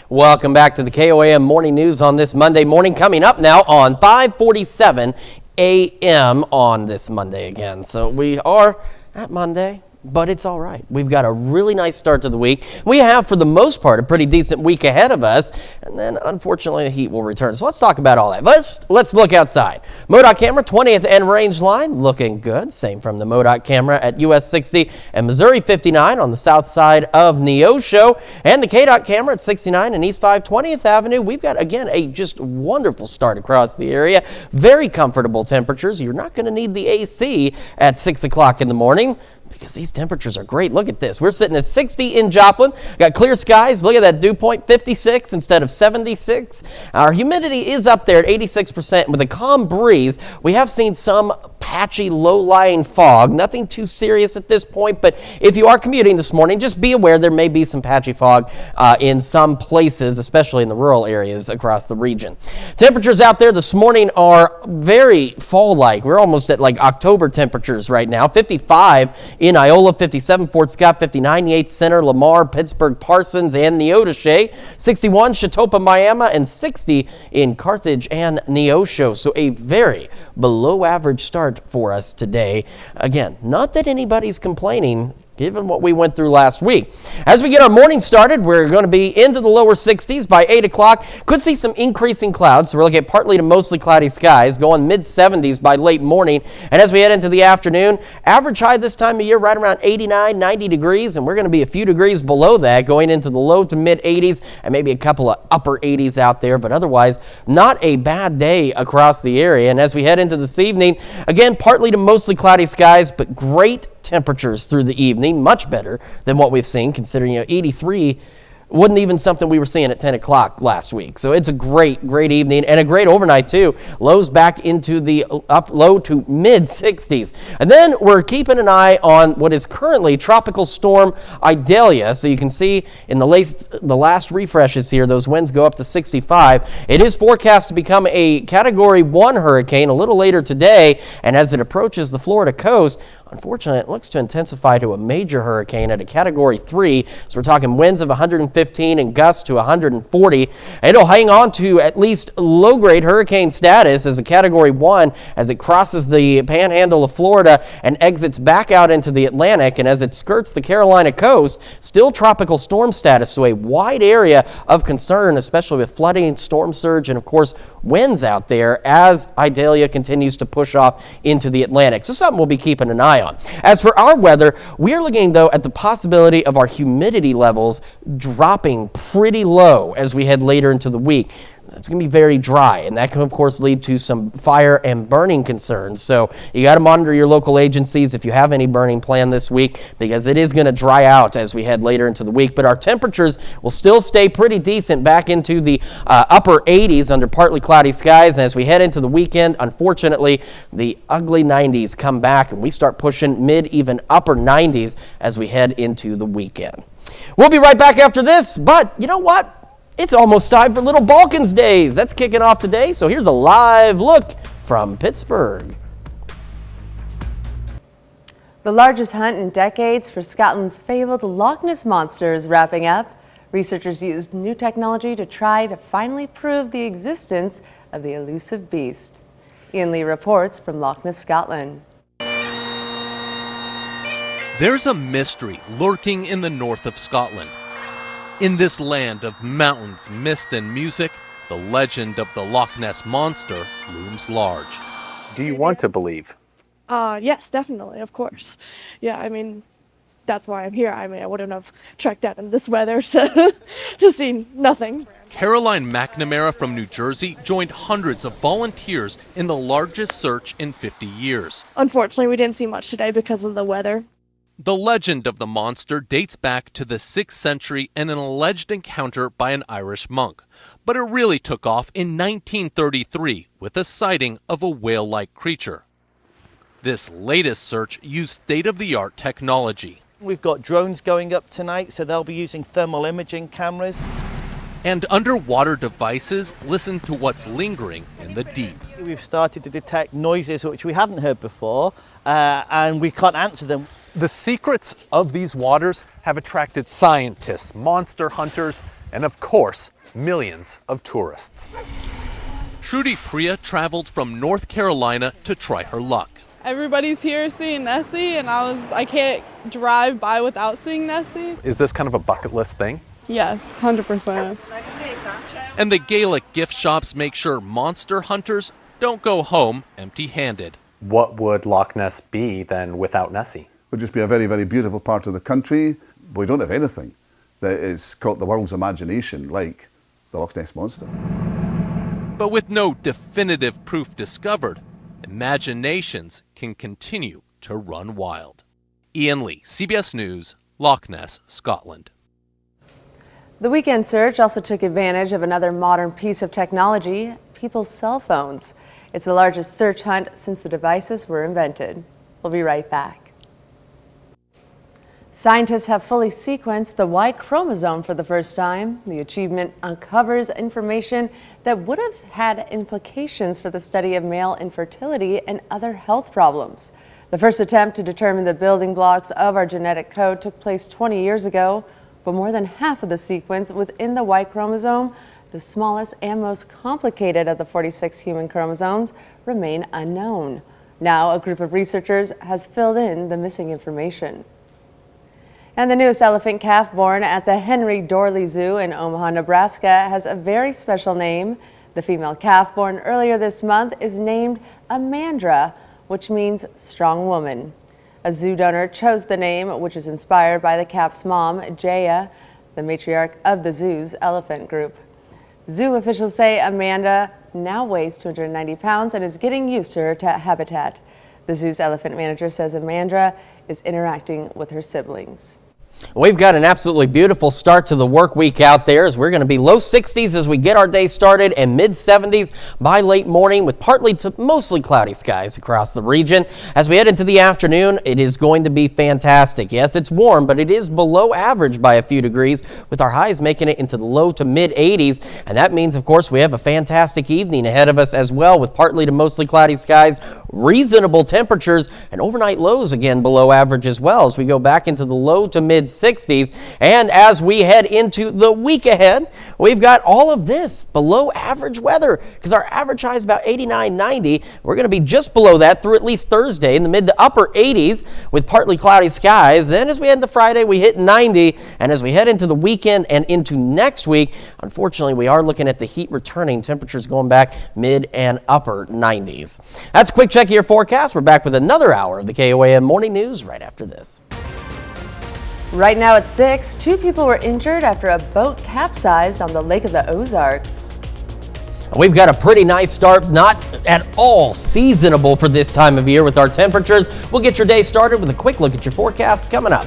S2: Welcome back to the KOAM Morning News on this Monday morning. Coming up now on 5:47 a.m. on this Monday again. So we are at Monday, but it's all right. We've got a really nice start to the week. We have, for the most part, a pretty decent week ahead of us, and then unfortunately the heat will return. So let's talk about all that. Let's look outside. MoDOT camera, 20th and range line, looking good. Same from the MoDOT camera at US 60 and Missouri 59 on the south side of Neosho, and the KDOT camera at 69 and East 520th Avenue. We've got, again, a just wonderful start across the area. Very comfortable temperatures. You're not going to need the AC at 6 o'clock in the morning, because these temperatures are great. Look at this. We're sitting at 60 in Joplin. Got clear skies. Look at that dew point, 56 instead of 76. Our humidity is up there at 86% with a calm breeze. We have seen some patchy low-lying fog. Nothing too serious at this point, but if you are commuting this morning, just be aware there may be some patchy fog in some places, especially in the rural areas across the region. Temperatures out there this morning are very fall-like. We're almost at like October temperatures right now. 55 in Iola, 57 Fort Scott, 59 Yates Center, Lamar, Pittsburgh, Parsons, and Neodesha, 61 Chatopa, Miami, and 60 in Carthage and Neosho. So a very below average start for us today. Again, not that anybody's complaining. given what we went through last week. As we get our morning started, we're going to be into the lower 60s by 8 o'clock. Could see some increasing clouds, so we're looking at partly to mostly cloudy skies, going mid-70s by late morning. And as we head into the afternoon, average high this time of year right around 89, 90 degrees, and we're going to be a few degrees below that, going into the low to mid-80s and maybe a couple of upper 80s out there, but otherwise not a bad day across the area. And as we head into this evening, again, partly to mostly cloudy skies, but great temperatures through the evening, much better than what we've seen, considering 83 wasn't even something we were seeing at 10 o'clock last week. So it's a great evening and a great overnight too. Lows back into the low to mid 60s. And then we're keeping an eye on what is currently Tropical Storm Idalia. So you can see in the last refreshes here, those winds go up to 65. It is forecast to become a Category 1 hurricane a little later today. And as it approaches the Florida coast, unfortunately, it looks to intensify to a major hurricane at a Category 3. So we're talking winds of 115 and gusts to 140. It'll hang on to at least low-grade hurricane status as a Category 1 as it crosses the panhandle of Florida and exits back out into the Atlantic. And as it skirts the Carolina coast, still tropical storm status, so a wide area of concern, especially with flooding, storm surge, and of course winds out there as Idalia continues to push off into the Atlantic. So something we'll be keeping an eye on. As for our weather, we are looking though at the possibility of our humidity levels dropping pretty low as we head later into the week. It's going to be very dry, and that can, of course, lead to some fire and burning concerns. So you got to monitor your local agencies if you have any burning planned this week, because it is going to dry out as we head later into the week. But our temperatures will still stay pretty decent back into the upper 80s under partly cloudy skies. And as we head into the weekend, unfortunately, the ugly 90s come back, and we start pushing mid, even upper 90s as we head into the weekend. We'll be right back after this, but you know what? It's almost time for Little Balkans Days. That's kicking off today, so here's a live look from Pittsburgh.
S1: The largest hunt in decades for Scotland's fabled Loch Ness Monster is wrapping up. Researchers used new technology to try to finally prove the existence of the elusive beast. Ian Lee reports from Loch Ness, Scotland.
S4: There's a mystery lurking in the north of Scotland. In this land of mountains, mist, and music, the legend of the Loch Ness Monster looms large.
S5: Do you want to believe?
S23: Yes, definitely, of course. Yeah, I mean, that's why I'm here. I mean, I wouldn't have trekked out in this weather to see nothing.
S4: Caroline McNamara from New Jersey joined hundreds of volunteers in the largest search in 50 years.
S23: Unfortunately, we didn't see much today because of the weather.
S4: The legend of the monster dates back to the 6th century and an alleged encounter by an Irish monk. But it really took off in 1933 with a sighting of a whale-like creature. This latest search used state-of-the-art technology.
S24: We've got drones going up tonight, so they'll be using thermal imaging cameras.
S4: And underwater devices listen to what's lingering in the deep.
S24: We've started to detect noises which we haven't heard before, and we can't answer them.
S5: The secrets of these waters have attracted scientists, monster hunters, and of course, millions of tourists.
S4: Trudy Priya traveled from North Carolina to try her luck.
S25: Everybody's here seeing Nessie, and I can't drive by without seeing Nessie.
S5: Is this kind of a bucket list thing?
S25: Yes, 100%.
S4: And the Gaelic gift shops make sure monster hunters don't go home empty-handed.
S5: What would Loch Ness be then without Nessie?
S26: It would just be a very, very beautiful part of the country. We don't have anything that is caught the world's imagination like the Loch Ness Monster.
S4: But with no definitive proof discovered, imaginations can continue to run wild. Ian Lee, CBS News, Loch Ness, Scotland.
S1: The weekend search also took advantage of another modern piece of technology, people's cell phones. It's the largest search hunt since the devices were invented. We'll be right back. Scientists have fully sequenced the Y chromosome for the first time. The achievement uncovers information that would have had implications for the study of male infertility and other health problems. The first attempt to determine the building blocks of our genetic code took place 20 years ago, but more than half of the sequence within the Y chromosome, the smallest and most complicated of the 46 human chromosomes, remain unknown. Now, a group of researchers has filled in the missing information. And the newest elephant calf born at the Henry Dorley Zoo in Omaha, Nebraska has a very special name. The female calf born earlier this month is named Amandra, which means strong woman. A zoo donor chose the name, which is inspired by the calf's mom, Jaya, the matriarch of the zoo's elephant group. Zoo officials say Amanda now weighs 290 pounds and is getting used to her habitat. The zoo's elephant manager says Amandra is interacting with her siblings.
S2: We've got an absolutely beautiful start to the work week out there, as we're going to be low 60s as we get our day started and mid 70s by late morning with partly to mostly cloudy skies across the region. As we head into the afternoon, it is going to be fantastic. Yes, it's warm, but it is below average by a few degrees, with our highs making it into the low to mid 80s. And that means, of course, we have a fantastic evening ahead of us as well, with partly to mostly cloudy skies, reasonable temperatures, and overnight lows again below average as well as we go back into the low to mid 60s. And as we head into the week ahead, we've got all of this below average weather, because our average high is about 89, 90. We're going to be just below that through at least Thursday in the mid to upper 80s with partly cloudy skies. Then as we head into Friday, we hit 90. And as we head into the weekend and into next week, unfortunately, we are looking at the heat returning, temperatures going back mid and upper 90s. That's a quick check of your forecast. We're back with another hour of the KOAM Morning News right after this.
S1: Right now at 6, 2 people were injured after a boat capsized on the Lake of the Ozarks.
S2: We've got a pretty nice start, not at all seasonable for this time of year with our temperatures. We'll get your day started with a quick look at your forecast coming up.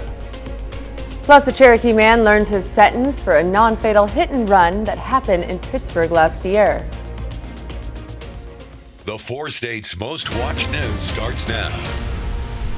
S1: Plus, a Cherokee man learns his sentence for a non-fatal hit and run that happened in Pittsburgh last year.
S3: The 4 states' most watched news starts now.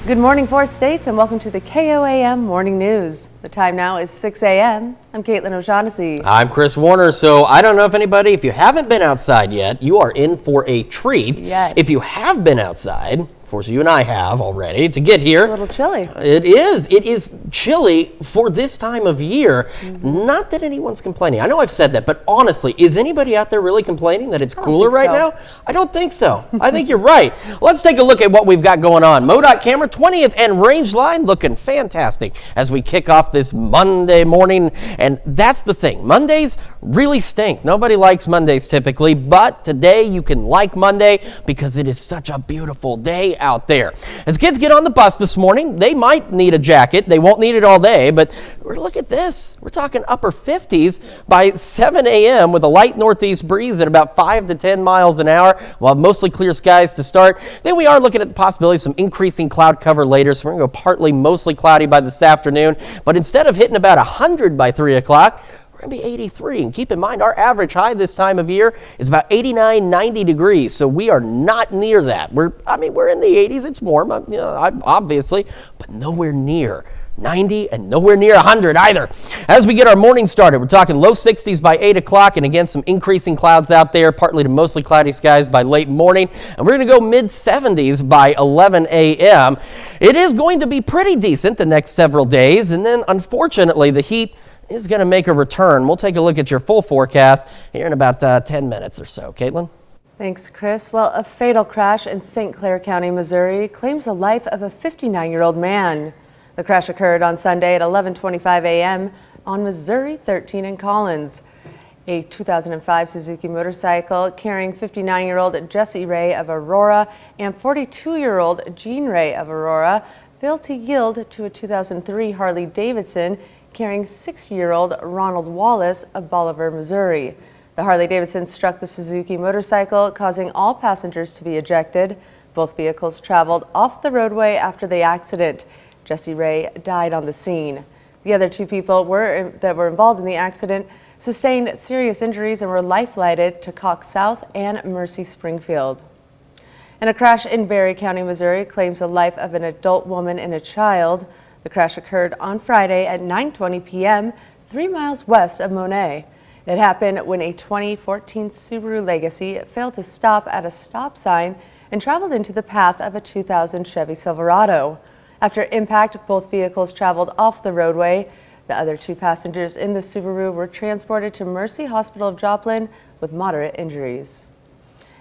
S1: Good morning, 4 states, and welcome to the KOAM Morning News. The time now is 6 a.m. I'm Caitlin O'Shaughnessy.
S2: I'm Chris Warner. So I don't know if you haven't been outside yet, you are in for a treat.
S1: Yes.
S2: If you have been outside, of course you and I have already, to get here.
S1: It's a little chilly.
S2: It is chilly for this time of year. Not that anyone's complaining. I know I've said that, but honestly, is anybody out there really complaining that it's cooler right now? I don't think so. I think you're right. Let's take a look at what we've got going on. MoDOT camera 20th and range line looking fantastic as we kick off this Monday morning. And that's the thing. Mondays really stink. Nobody likes Mondays typically, but today you can like Monday because it is such a beautiful day out there. As kids get on the bus this morning, they might need a jacket. They won't need it all day, but look at this. We're talking upper 50s by 7 a.m. with a light northeast breeze at about 5 to 10 miles an hour. We'll have mostly clear skies to start. Then we are looking at the possibility of some increasing cloud cover later, so we're going to go partly mostly cloudy by this afternoon. But instead of hitting about 100 by 3 o'clock, we're going to be 83. And keep in mind, our average high this time of year is about 89, 90 degrees. So we are not near that. We're in the 80s. It's warm, obviously, but nowhere near 90 and nowhere near 100 either. As we get our morning started, we're talking low 60s by 8 o'clock, and again, some increasing clouds out there, partly to mostly cloudy skies by late morning, and we're going to go mid 70s by 11 a.m. It is going to be pretty decent the next several days, and then unfortunately, the heat is going to make a return. We'll take a look at your full forecast here in about 10 minutes or so. Caitlin?
S1: Thanks, Chris. Well, a fatal crash in St. Clair County, Missouri claims the life of a 59-year-old man. The crash occurred on Sunday at 11:25 a.m. on Missouri 13 in Collins. A 2005 Suzuki motorcycle carrying 59-year-old Jesse Ray of Aurora and 42-year-old Jean Ray of Aurora failed to yield to a 2003 Harley Davidson carrying 60-year-old Ronald Wallace of Bolivar, Missouri. The Harley Davidson struck the Suzuki motorcycle, causing all passengers to be ejected. Both vehicles traveled off the roadway after the accident. Jesse Ray died on the scene. The other 2 people that were involved in the accident sustained serious injuries and were life-flighted to Cox South and Mercy Springfield. And a crash in Berry County, Missouri claims the life of an adult woman and a child. The crash occurred on Friday at 9:20 p.m., 3 miles west of Monet. It happened when a 2014 Subaru Legacy failed to stop at a stop sign and traveled into the path of a 2000 Chevy Silverado. After impact, both vehicles traveled off the roadway. The other 2 passengers in the Subaru were transported to Mercy Hospital of Joplin with moderate injuries.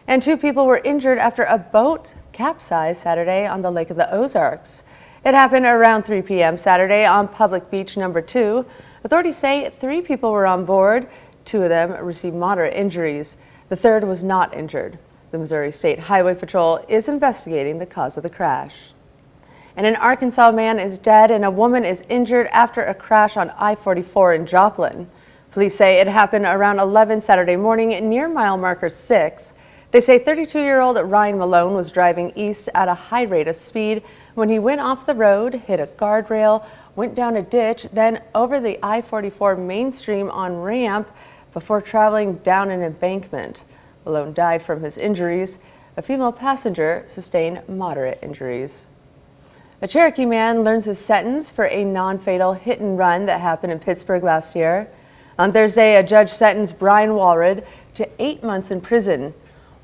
S1: And 2 people were injured after a boat capsized Saturday on the Lake of the Ozarks. It happened around 3 p.m. Saturday on Public Beach number 2. Authorities say 3 people were on board. 2 of them received moderate injuries. The third was not injured. The Missouri State Highway Patrol is investigating the cause of the crash. And an Arkansas man is dead and a woman is injured after a crash on I-44 in Joplin. Police say it happened around 11 Saturday morning near mile marker 6. They say 32-year-old Ryan Malone was driving east at a high rate of speed when he went off the road, hit a guardrail, went down a ditch, then over the I-44 mainstream on ramp before traveling down an embankment. Malone died from his injuries. A female passenger sustained moderate injuries. A Cherokee man learns his sentence for a non-fatal hit and run that happened in Pittsburgh last year. On Thursday, a judge sentenced Brian Walred to 8 months in prison.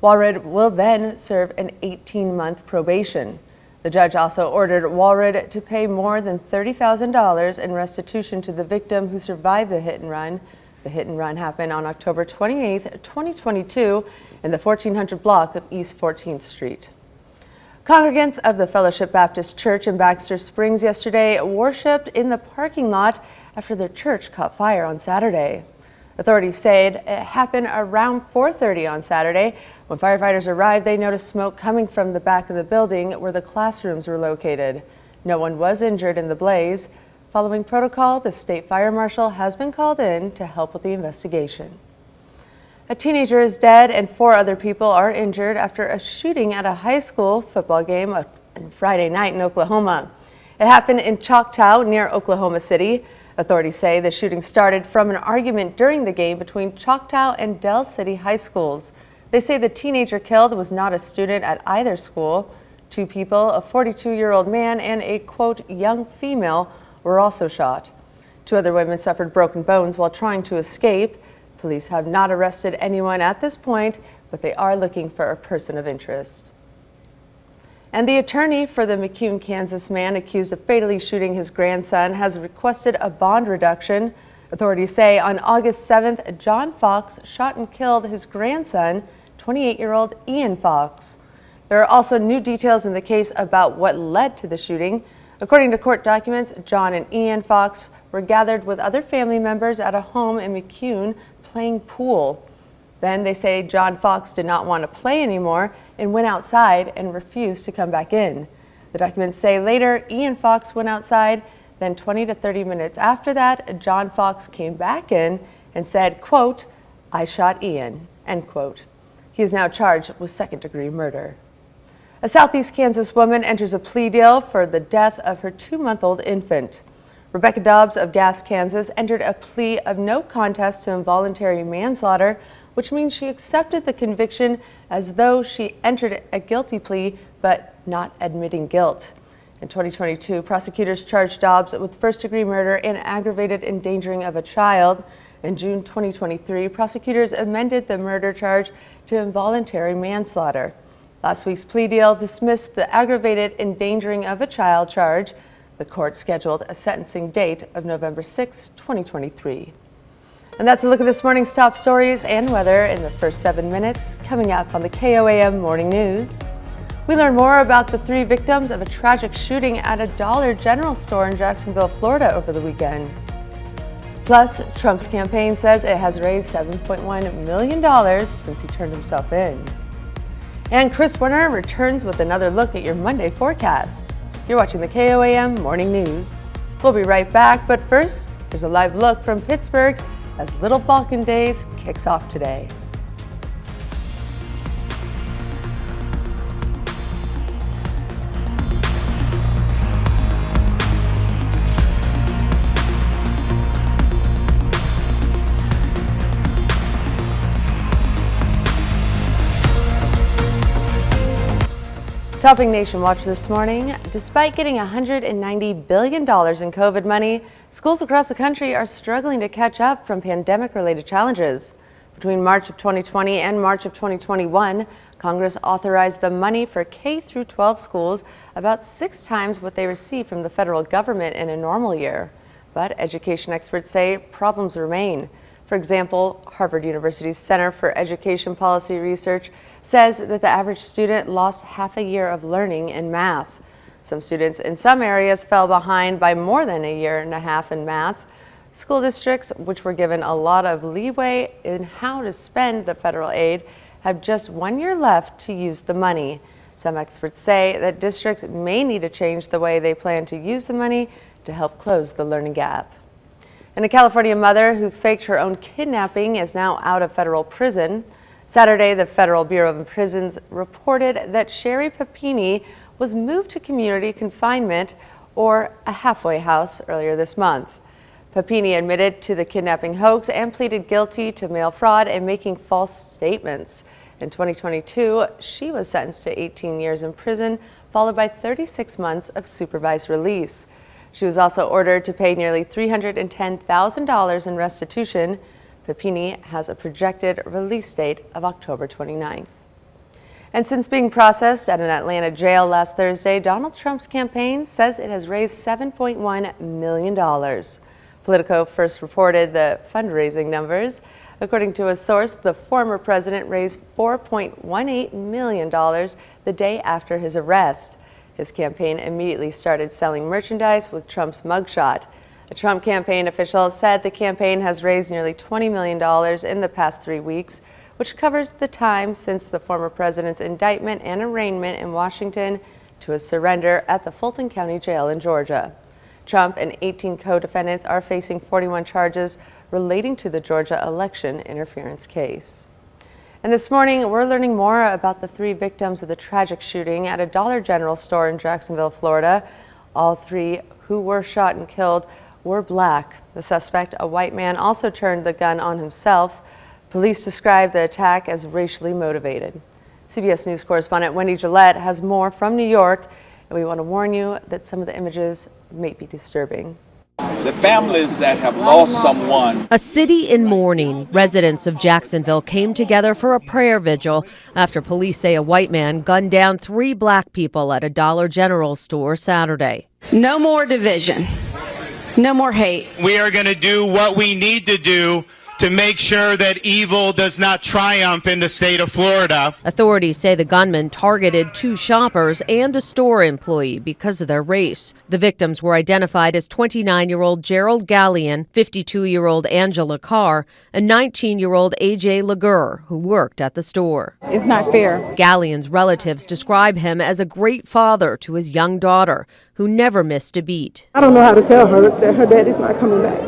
S1: Walred will then serve an 18-month probation. The judge also ordered Walred to pay more than $30,000 in restitution to the victim who survived the hit and run. The hit and run happened on October 28, 2022 in the 1400 block of East 14th Street. Congregants of the Fellowship Baptist Church in Baxter Springs yesterday worshiped in the parking lot after their church caught fire on Saturday. Authorities said it happened around 4:30 on Saturday. When firefighters arrived, they noticed smoke coming from the back of the building where the classrooms were located. No one was injured in the blaze. Following protocol, the state fire marshal has been called in to help with the investigation. A teenager is dead and 4 other people are injured after a shooting at a high school football game on Friday night in Oklahoma. It happened in Choctaw near Oklahoma City. Authorities say the shooting started from an argument during the game between Choctaw and Del City high schools. They say the teenager killed was not a student at either school. 2 people, a 42-year-old man and a, quote, young female, were also shot. 2 other women suffered broken bones while trying to escape. Police have not arrested anyone at this point, but they are looking for a person of interest. And the attorney for the McCune, Kansas man accused of fatally shooting his grandson has requested a bond reduction. Authorities say on August 7th, John Fox shot and killed his grandson, 28-year-old Ian Fox. There are also new details in the case about what led to the shooting. According to court documents, John and Ian Fox were gathered with other family members at a home in McCune playing pool. Then they say John Fox did not want to play anymore and went outside and refused to come back in. The documents say later Ian Fox went outside, then 20 to 30 minutes after that, John Fox came back in and said, quote, "I shot Ian," end quote. He is now charged with second-degree murder. A Southeast Kansas woman enters a plea deal for the death of her 2-month-old infant. Rebecca Dobbs of Gass, Kansas, entered a plea of no contest to involuntary manslaughter, which means she accepted the conviction as though she entered a guilty plea, but not admitting guilt. In 2022, prosecutors charged Dobbs with first-degree murder and aggravated endangering of a child. In June 2023, prosecutors amended the murder charge to involuntary manslaughter. Last week's plea deal dismissed the aggravated endangering of a child charge. The court scheduled a sentencing date of November 6, 2023. And that's a look at this morning's top stories and weather in the first 7 minutes. Coming up on the KOAM Morning News, we learn more about the 3 victims of a tragic shooting at a Dollar General store in Jacksonville, Florida over the weekend. Plus, Trump's campaign says it has raised $7.1 million since he turned himself in. And Chris Werner returns with another look at your Monday forecast. You're watching the KOAM Morning News. We'll be right back, but first, here's a live look from Pittsburgh as Little Balkan Days kicks off today. Topping Nation Watch this morning, despite getting $190 billion in COVID money, schools across the country are struggling to catch up from pandemic-related challenges. Between March of 2020 and March of 2021, Congress authorized the money for K-12 schools about 6 times what they receive from the federal government in a normal year. But education experts say problems remain. For example, Harvard University's Center for Education Policy Research says that the average student lost half a year of learning in math. Some students in some areas fell behind by more than a year and a half in math. School districts, which were given a lot of leeway in how to spend the federal aid, have just 1 year left to use the money. Some experts say that districts may need to change the way they plan to use the money to help close the learning gap. And a California mother who faked her own kidnapping is now out of federal prison. Saturday, the Federal Bureau of Prisons reported that Sherry Papini was moved to community confinement, or a halfway house, earlier this month. Papini admitted to the kidnapping hoax and pleaded guilty to mail fraud and making false statements. In 2022, she was sentenced to 18 years in prison, followed by 36 months of supervised release. She was also ordered to pay nearly $310,000 in restitution. Papini has a projected release date of October 29th. And since being processed at an Atlanta jail last Thursday, Donald Trump's campaign says it has raised $7.1 million. Politico first reported the fundraising numbers. According to a source, the former president raised $4.18 million the day after his arrest. His campaign immediately started selling merchandise with Trump's mugshot. A Trump campaign official said the campaign has raised nearly $20 million in the past 3 weeks, which covers the time since the former president's indictment and arraignment in Washington to his surrender at the Fulton County Jail in Georgia. Trump and 18 co-defendants are facing 41 charges relating to the Georgia election interference case. And this morning, we're learning more about the 3 victims of the tragic shooting at a Dollar General store in Jacksonville, Florida. All 3 who were shot and killed were black. The suspect, a white man, also turned the gun on himself. Police described the attack as racially motivated. CBS News correspondent Wendy Gillette has more from New York, and we want to warn you that some of the images may be disturbing.
S6: The families that have lost someone.
S20: A city in mourning. Residents of Jacksonville came together for a prayer vigil after police say a white man gunned down 3 black people at a Dollar General store Saturday.
S7: No more division. No more hate.
S8: We are going to do what we need to do to make sure that evil does not triumph in the state of Florida.
S20: Authorities say the gunman targeted 2 shoppers and a store employee because of their race. The victims were identified as 29-year-old Gerald Gallion, 52-year-old Angela Carr, and 19-year-old A.J. Lagur, who worked at the store.
S7: It's not fair.
S20: Gallion's relatives describe him as a great father to his young daughter, who never missed a beat.
S7: I don't know how to tell her that her daddy's not coming back.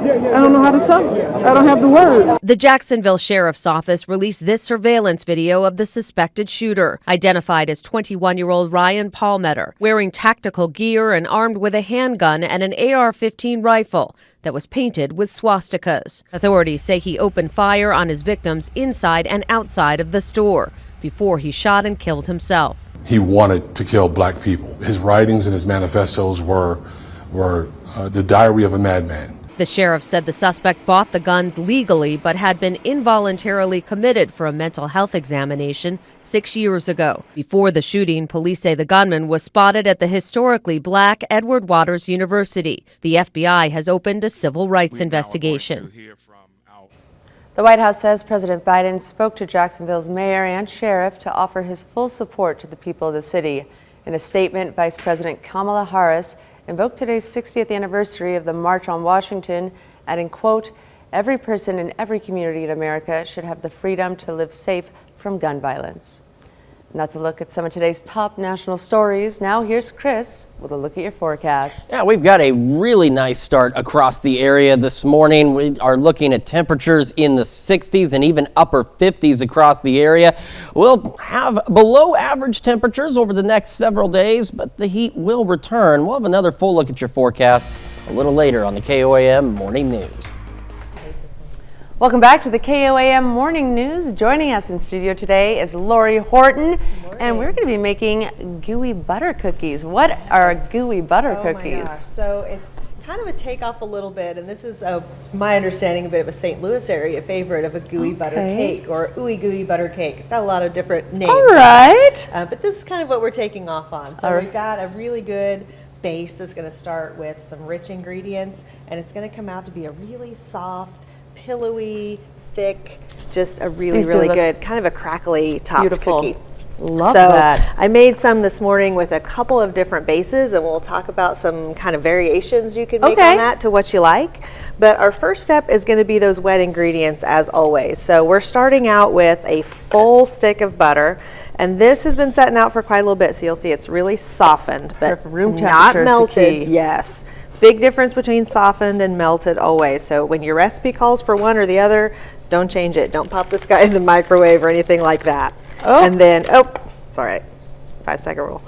S7: I don't know how to tell her. I don't have the words.
S20: The Jacksonville Sheriff's Office released this surveillance video of the suspected shooter, identified as 21-year-old Ryan Palmetter, wearing tactical gear and armed with a handgun and an AR-15 rifle that was painted with swastikas. Authorities say he opened fire on his victims inside and outside of the store before he shot and killed himself.
S9: He wanted to kill black people. His writings and his manifestos were the diary of a madman.
S20: The sheriff said the suspect bought the guns legally but had been involuntarily committed for a mental health examination 6 years ago. Before the shooting, police say the gunman was spotted at the historically black Edward Waters University. The FBI has opened a civil rights investigation.
S1: The White House says President Biden spoke to Jacksonville's mayor and sheriff to offer his full support to the people of the city. In a statement, Vice President Kamala Harris invoked today's 60th anniversary of the March on Washington, adding, quote, "Every person in every community in America should have the freedom to live safe from gun violence." And that's a look at some of today's top national stories. Now here's Chris with a look at your forecast.
S2: Yeah, we've got a really nice start across the area this morning. We are looking at temperatures in the 60s and even upper 50s across the area. We'll have below average temperatures over the next several days, but the heat will return. We'll have another full look at your forecast a little later on the KOAM Morning News.
S1: Welcome back to the KOAM Morning News. Joining us in studio today is Lori Horton, and we're going to be making gooey butter cookies. What are gooey butter cookies?
S10: My gosh. So it's kind of a takeoff a little bit, and this is my understanding a bit of a St. Louis area favorite of a gooey butter cake or ooey gooey butter cake. It's got a lot of different names.
S1: All right.
S10: But this is kind of what we're taking off on. So we've got a really good base that's going to start with some rich ingredients, and it's going to come out to be a really soft, pillowy, thick, just a really good, kind of a crackly topped cookie.
S1: Love
S10: so
S1: that.
S10: I made some this morning with a couple of different bases, and we'll talk about some kind of variations you can make on that to what you like. But our first step is going to be those wet ingredients as always. So we're starting out with a full stick of butter. And this has been setting out for quite a little bit, so you'll see it's really softened, but not melted. Yes. Big difference between softened and melted always. So when your recipe calls for one or the other, don't change it. Don't pop this guy in the microwave or anything like that. And then, it's all right. 5-second rule.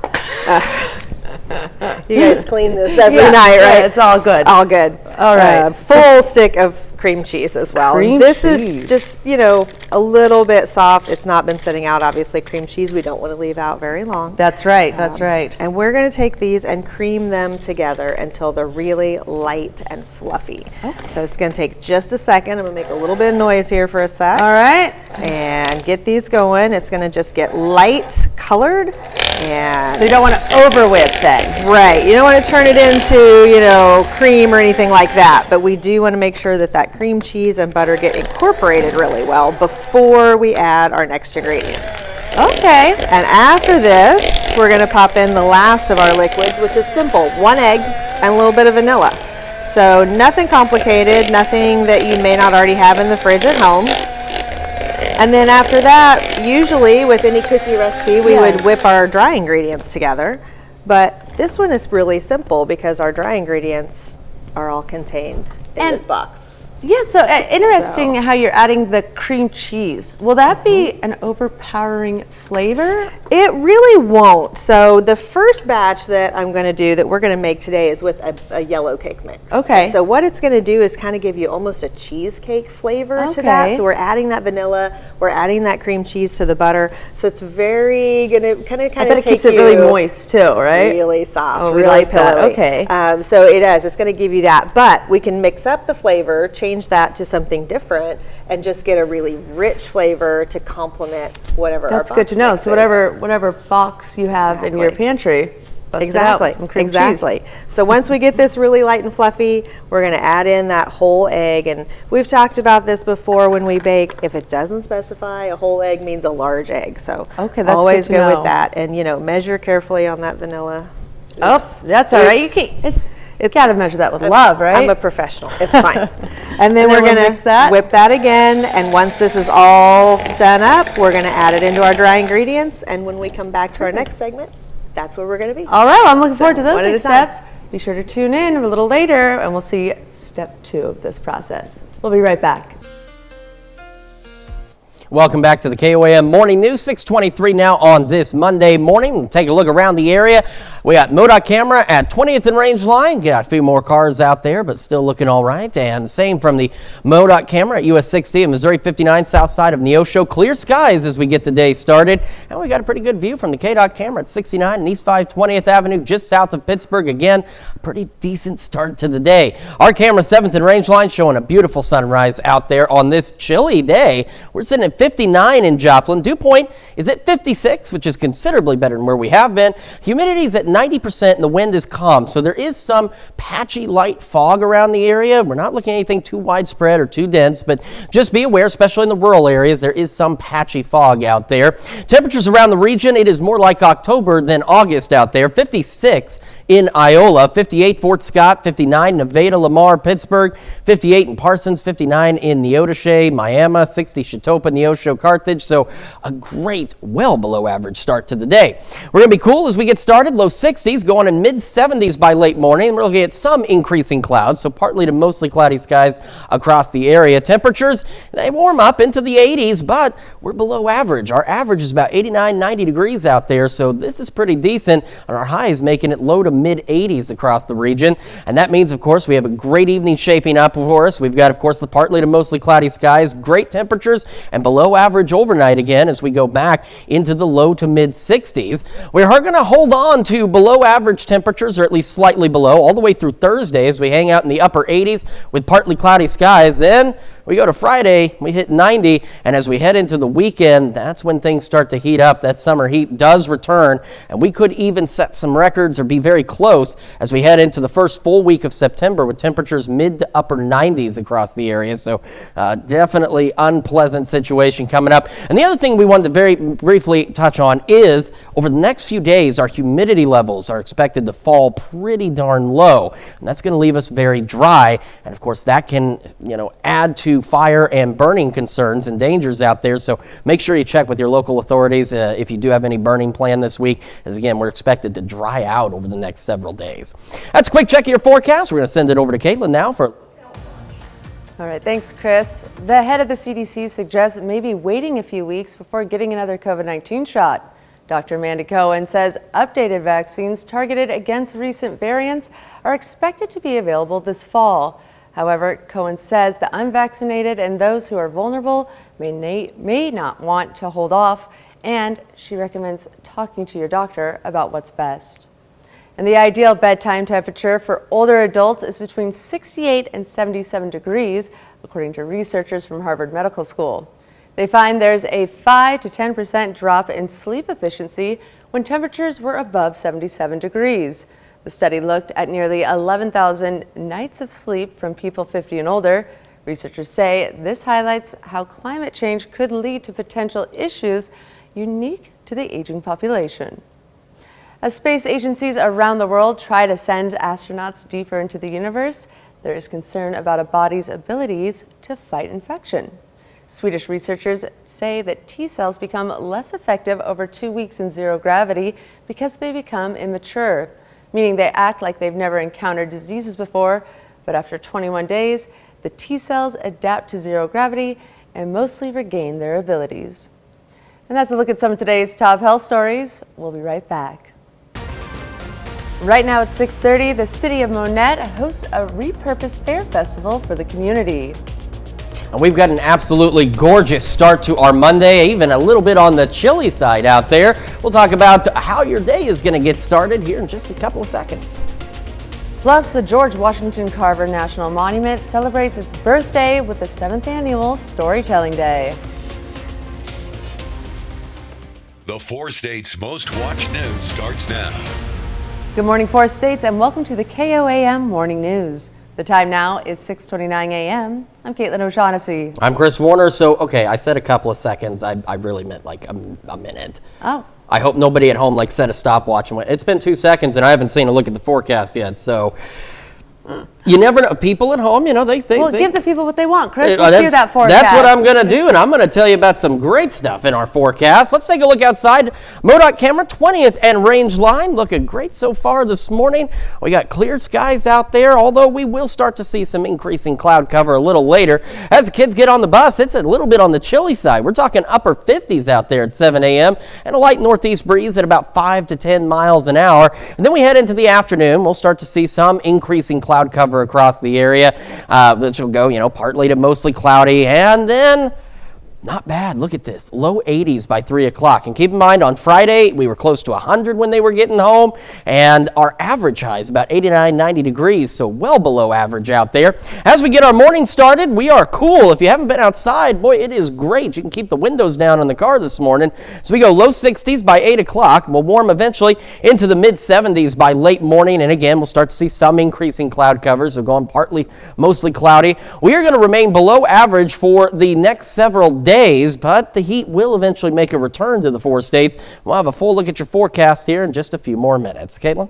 S10: You guys clean this every night, right?
S1: Yeah, it's all good.
S10: All good.
S1: All right.
S10: Full stick of cream cheese as well. This is just, you know, a little bit soft. It's not been sitting out. Obviously, cream cheese we don't want to leave out very long.
S1: That's right. That's right.
S10: And we're going to take these and cream them together until they're really light and fluffy. So it's going to take just a second. I'm going to make a little bit of noise here for a sec.
S1: All right.
S10: And get these going. It's going to just get light colored. And
S1: so you don't want to over whip then.
S10: Right. You don't want to turn it into, you know, cream or anything like that. But we do want to make sure that that cream cheese and butter get incorporated really well before we add our next ingredients.
S1: Okay.
S10: And after this, we're going to pop in the last of our liquids, which is simple. 1 egg and a little bit of vanilla. So nothing complicated, nothing that you may not already have in the fridge at home. And then after that, usually with any cookie recipe, we would whip our dry ingredients together. But this one is really simple because our dry ingredients are all contained in this box.
S1: Yeah, so interesting how you're adding the cream cheese. Will that be an overpowering flavor?
S10: It really won't. So the first batch that I'm going to do that we're going to make today is with a yellow cake mix.
S1: Okay.
S10: And so what it's going to do is kind of give you almost a cheesecake flavor to that. So we're adding that vanilla, we're adding that cream cheese to the butter. So it's very going to kind of
S1: I bet it keeps it really moist too, right?
S10: Really soft,
S1: oh,
S10: really
S1: like
S10: pillowy.
S1: That. Okay.
S10: So it is. It's going to give you that, but we can mix up the flavor, change that to something different, and just get a really rich flavor to complement whatever our box
S1: That's good to know.
S10: mix
S1: So
S10: is.
S1: whatever box you have in your pantry, bust it out with some cream cheese.
S10: So once we get this really light and fluffy, we're going to add in that whole egg. And we've talked about this before when we bake. If it doesn't specify, a whole egg means a large egg. So
S1: that's
S10: always
S1: good to
S10: go
S1: know.
S10: with that. And, you know, measure carefully on that vanilla.
S1: Oops. That's all right. You can't, it's got to measure that with love, right?
S10: I'm a professional. It's fine. And then
S1: And
S10: we're
S1: we'll
S10: going
S1: mix that?
S10: to whip that again. And once this is all done up, we're going to add it into our dry ingredients. And when we come back to our next segment, that's where we're going to be.
S1: All right, well, I'm looking forward to those
S10: one at a
S1: next
S10: time.
S1: steps. Be sure to tune in a little later and we'll see step 2 of this process. We'll be right back.
S2: Welcome back to the KOAM Morning News, 6:23 now on this Monday morning. We'll take a look around the area. We got MoDOT camera at 20th and Range Line. Got a few more cars out there, but still looking all right. And same from the MoDOT camera at US 60 and Missouri 59 south side of Neosho. Clear skies as we get the day started. And we got a pretty good view from the KDOT camera at 69 and East 520th Avenue, just south of Pittsburgh. Again, a pretty decent start to the day. Our camera 7th and Range Line showing a beautiful sunrise out there on this chilly day. We're sitting at 59 in Joplin. Dew point is at 56, which is considerably better than where we have been. Humidity is at 90% and the wind is calm. So there is some patchy light fog around the area. We're not looking at anything too widespread or too dense, but just be aware, especially in the rural areas, there is some patchy fog out there. Temperatures around the region, it is more like October than August out there. 56 in Iola, 58 Fort Scott, 59 Nevada, Lamar, Pittsburgh, 58 in Parsons, 59 in Neodesha, Miami, 60 Chautauqua, Neosho, Carthage. So a great, well below average start to the day. We're going to be cool as we get started. Low 60s, going in mid 70s by late morning. We're looking at some increasing clouds, so partly to mostly cloudy skies across the area. Temperatures, they warm up into the 80s, but we're below average. Our average is about 89, 90 degrees out there, so this is pretty decent. And our high is making it low to mid 80s across the region. And that means, of course, we have a great evening shaping up for us. We've got, of course, the partly to mostly cloudy skies, great temperatures, and below average overnight again as we go back into the low to mid 60s. We are going to hold on to below average temperatures, or at least slightly below, all the way through Thursday as we hang out in the upper 80s with partly cloudy skies. Then We go to Friday, we hit 90, and as we head into the weekend, that's when things start to heat up. That summer heat does return, and we could even set some records or be very close as we head into the first full week of September with temperatures mid to upper 90s across the area. So definitely unpleasant situation coming up. And the other thing we wanted to very briefly touch on is over the next few days, our humidity levels are expected to fall pretty darn low, and that's going to leave us very dry. And of course, that can, add to fire and burning concerns and dangers out there. So make sure you check with your local authorities if you do have any burning plan this week, as again, we're expected to dry out over the next several days. That's a quick check of your forecast. We're going to send it over to Caitlin now for.
S1: All right, thanks, Chris. The head of the CDC suggests maybe waiting a few weeks before getting another COVID-19 shot. Dr. Amanda Cohen says updated vaccines targeted against recent variants are expected to be available this fall. However, Cohen says the unvaccinated and those who are vulnerable may not want to hold off, and she recommends talking to your doctor about what's best. And the ideal bedtime temperature for older adults is between 68 and 77 degrees, according to researchers from Harvard Medical School. They find there's a 5 to 10% drop in sleep efficiency when temperatures were above 77 degrees. The study looked at nearly 11,000 nights of sleep from people 50 and older. Researchers say this highlights how climate change could lead to potential issues unique to the aging population. As space agencies around the world try to send astronauts deeper into the universe, there is concern about a body's abilities to fight infection. Swedish researchers say that T cells become less effective over 2 weeks in zero gravity because they become immature, meaning they act like they've never encountered diseases before, but after 21 days, the T cells adapt to zero gravity and mostly regain their abilities. And that's a look at some of today's top health stories. We'll be right back. Right now at 6:30, the city of Monette hosts a repurposed fair festival for the community.
S2: And we've got an absolutely gorgeous start to our Monday, even a little bit on the chilly side out there. We'll talk about how your day is going to get started here in just a couple of seconds.
S1: Plus, the George Washington Carver National Monument celebrates its birthday with the 7th annual Storytelling Day.
S3: The 4 states' most watched news starts now.
S1: Good morning, 4 states, and welcome to the KOAM Morning News. The time now is 6:29 a.m. I'm Caitlin O'Shaughnessy.
S2: I'm Chris Warner. So, okay, I said a couple of seconds. I really meant like a minute.
S1: Oh.
S2: I hope nobody at home set a stopwatch and went, it's been 2 seconds and I haven't seen a look at the forecast yet. So you never know. People at home, they
S1: give the people what they want, Chris. Let's hear that forecast.
S2: That's what I'm going to do, and I'm going to tell you about some great stuff in our forecast. Let's take a look outside. MoDOT camera, 20th and Range Line, looking great so far this morning. We got clear skies out there, although we will start to see some increasing cloud cover a little later. As the kids get on the bus, it's a little bit on the chilly side. We're talking upper 50s out there at 7 a.m. and a light northeast breeze at about 5 to 10 miles an hour. And then we head into the afternoon. We'll start to see some increasing cloud cover across the area, which will go, partly to mostly cloudy, and then not bad. Look at this. Low 80s by 3 o'clock. And keep in mind, on Friday, we were close to 100 when they were getting home, and our average high is about 89, 90 degrees, so well below average out there. As we get our morning started, we are cool. If you haven't been outside, boy, it is great. You can keep the windows down in the car this morning. So we go low 60s by 8 o'clock. We'll warm eventually into the mid 70s by late morning, and again, we'll start to see some increasing cloud covers. So going partly, mostly cloudy. We are going to remain below average for the next several days, but the heat will eventually make a return to the 4 states. We'll have a full look at your forecast here in just a few more minutes. Caitlin?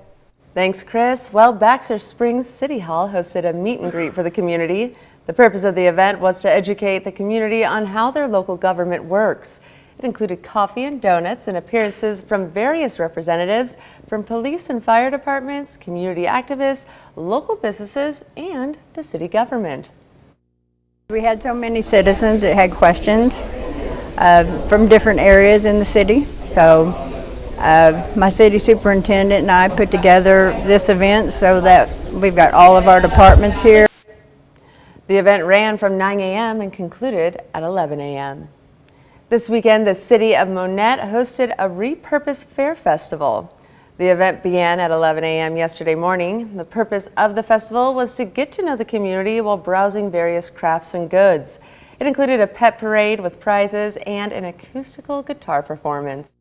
S1: Thanks, Chris. Well, Baxter Springs City Hall hosted a meet and greet for the community. The purpose of the event was to educate the community on how their local government works. It included coffee and donuts and appearances from various representatives from police and fire departments, community activists, local businesses, and the city government.
S11: We had so many citizens that had questions from different areas in the city. So my city superintendent and I put together this event so that we've got all of our departments here.
S1: The event ran from 9 a.m. and concluded at 11 a.m. This weekend, the city of Monette hosted a repurposed fair festival. The event began at 11 a.m. yesterday morning. The purpose of the festival was to get to know the community while browsing various crafts and goods. It included a pet parade with prizes and an acoustical guitar performance.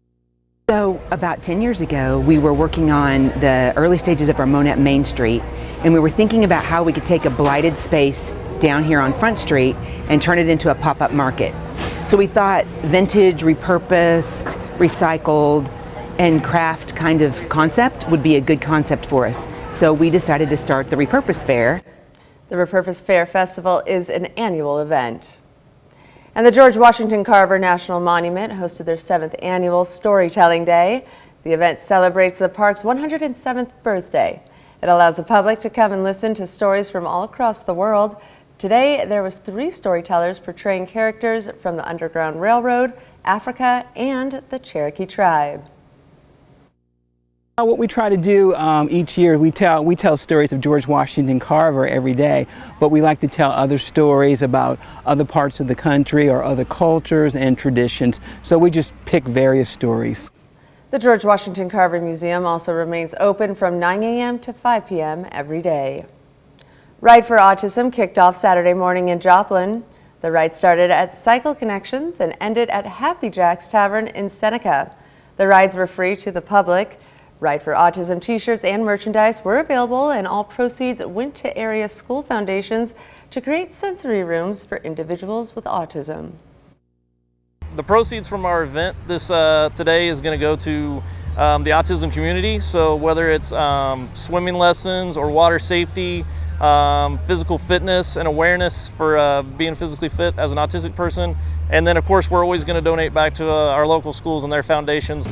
S19: So about 10 years ago, we were working on the early stages of our Monette Main Street, and we were thinking about how we could take a blighted space down here on Front Street and turn it into a pop-up market. So we thought vintage, repurposed, recycled, and craft kind of concept would be a good concept for us. So we decided to start the Repurpose Fair.
S1: The Repurpose Fair Festival is an annual event. And the George Washington Carver National Monument hosted their 7th annual Storytelling Day. The event celebrates the park's 107th birthday. It allows the public to come and listen to stories from all across the world. Today, there was 3 storytellers portraying characters from the Underground Railroad, Africa, and the Cherokee tribe.
S12: What we try to do each year, we tell stories of George Washington Carver every day, but we like to tell other stories about other parts of the country or other cultures and traditions. So we just pick various stories.
S1: The George Washington Carver Museum also remains open from 9 a.m. to 5 p.m. every day. Ride for Autism kicked off Saturday morning in Joplin. The ride started at Cycle Connections and ended at Happy Jack's Tavern in Seneca. The rides were free to the public. Ride for Autism t-shirts and merchandise were available, and all proceeds went to area school foundations to create sensory rooms for individuals with autism.
S13: The proceeds from our event today is going to go to the autism community. So whether it's swimming lessons or water safety, physical fitness and awareness for being physically fit as an autistic person. And then of course we're always going to donate back to our local schools and their foundations.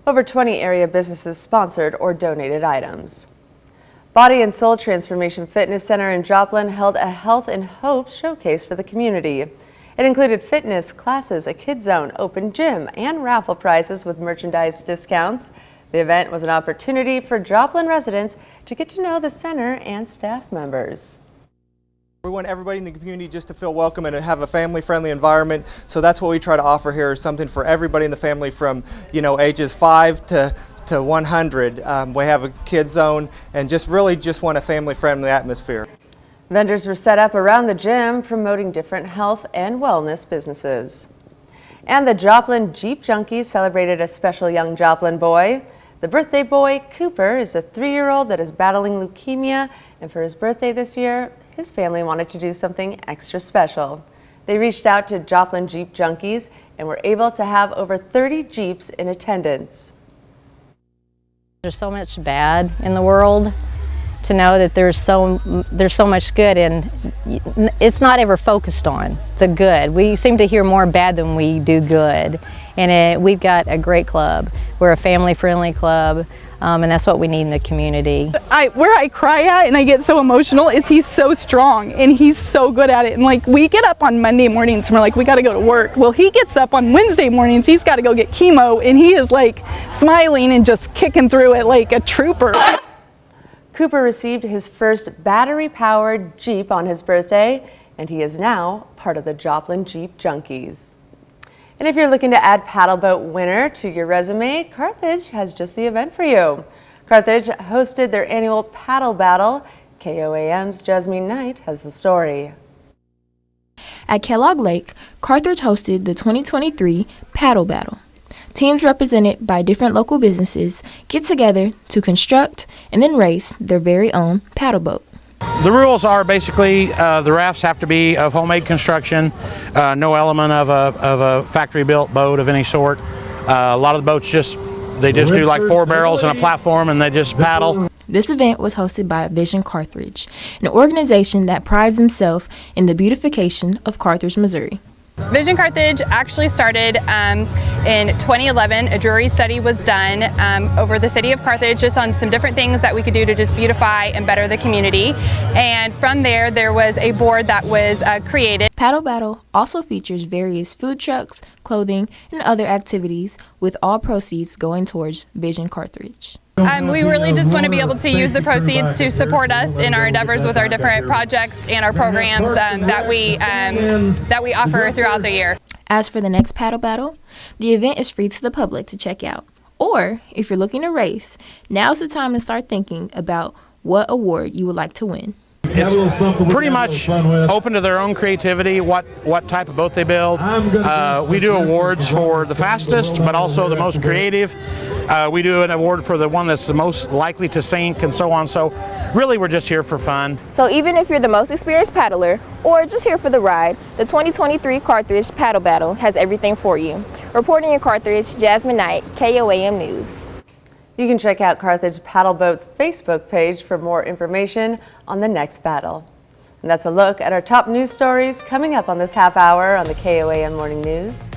S1: Over 20 area businesses sponsored or donated items. Body and Soul Transformation Fitness Center in Joplin held a Health and Hope showcase for the community. It included fitness classes, a kids zone, open gym, and raffle prizes with merchandise discounts. The event was an opportunity for Joplin residents to get to know the center and staff members.
S18: We want everybody in the community just to feel welcome and to have a family-friendly environment. So that's what we try to offer here, is something for everybody in the family from, ages 5 to 100. We have a kids zone and just want a family-friendly atmosphere.
S1: Vendors were set up around the gym promoting different health and wellness businesses. And the Joplin Jeep Junkies celebrated a special young Joplin boy. The birthday boy, Cooper, is a 3-year-old that is battling leukemia, and for his birthday this year, his family wanted to do something extra special. They reached out to Joplin Jeep Junkies and were able to have over 30 Jeeps in attendance.
S14: There's so much bad in the world. To know that there's so much good, and it's not ever focused on the good. We seem to hear more bad than we do good, and we've got a great club. We're a family-friendly club, and that's what we need in the community.
S15: Where I cry at and I get so emotional is he's so strong and he's so good at it. And we get up on Monday mornings and we're like, we got to go to work. Well, he gets up on Wednesday mornings, he's got to go get chemo, and he is smiling and just kicking through it like a trooper.
S1: Cooper received his first battery-powered Jeep on his birthday, and he is now part of the Joplin Jeep Junkies. And if you're looking to add paddle boat winner to your resume, Carthage has just the event for you. Carthage hosted their annual paddle battle. KOAM's Jasmine Knight has the story.
S16: At Kellogg Lake, Carthage hosted the 2023 Paddle Battle. Teams represented by different local businesses get together to construct and then race their very own paddle boat.
S17: The rules are basically the rafts have to be of homemade construction, no element of a factory-built boat of any sort. A lot of the boats they just do 4 barrels and a platform, and they just paddle.
S16: This event was hosted by Vision Carthage, an organization that prides itself in the beautification of Carthage, Missouri.
S27: Vision Carthage actually started in 2011. A jury study was done over the city of Carthage just on some different things that we could do to just beautify and better the community. And from there was a board that was created.
S16: Paddle Battle also features various food trucks, clothing, and other activities, with all proceeds going towards Vision Carthage.
S27: We really just want to be able to use the proceeds to support us in our endeavors with our different projects and our programs that we offer throughout the year.
S16: As for the next Paddle Battle, the event is free to the public to check out, or Or if you're looking to race, now's the time to start thinking about what award you would like to win.
S17: It's pretty much open to their own creativity, what type of boat they build. We do awards for the fastest, but also the most creative. We do an award for the one that's the most likely to sink and so on. So really, we're just here for fun.
S16: So even if you're the most experienced paddler or just here for the ride, the 2023 Carthage Paddle Battle has everything for you. Reporting in Carthage, Jasmine Knight, KOAM News.
S1: You can check out Carthage Paddle Boat's Facebook page for more information on the next battle. And that's a look at our top news stories coming up on this half hour on the KOAM Morning News.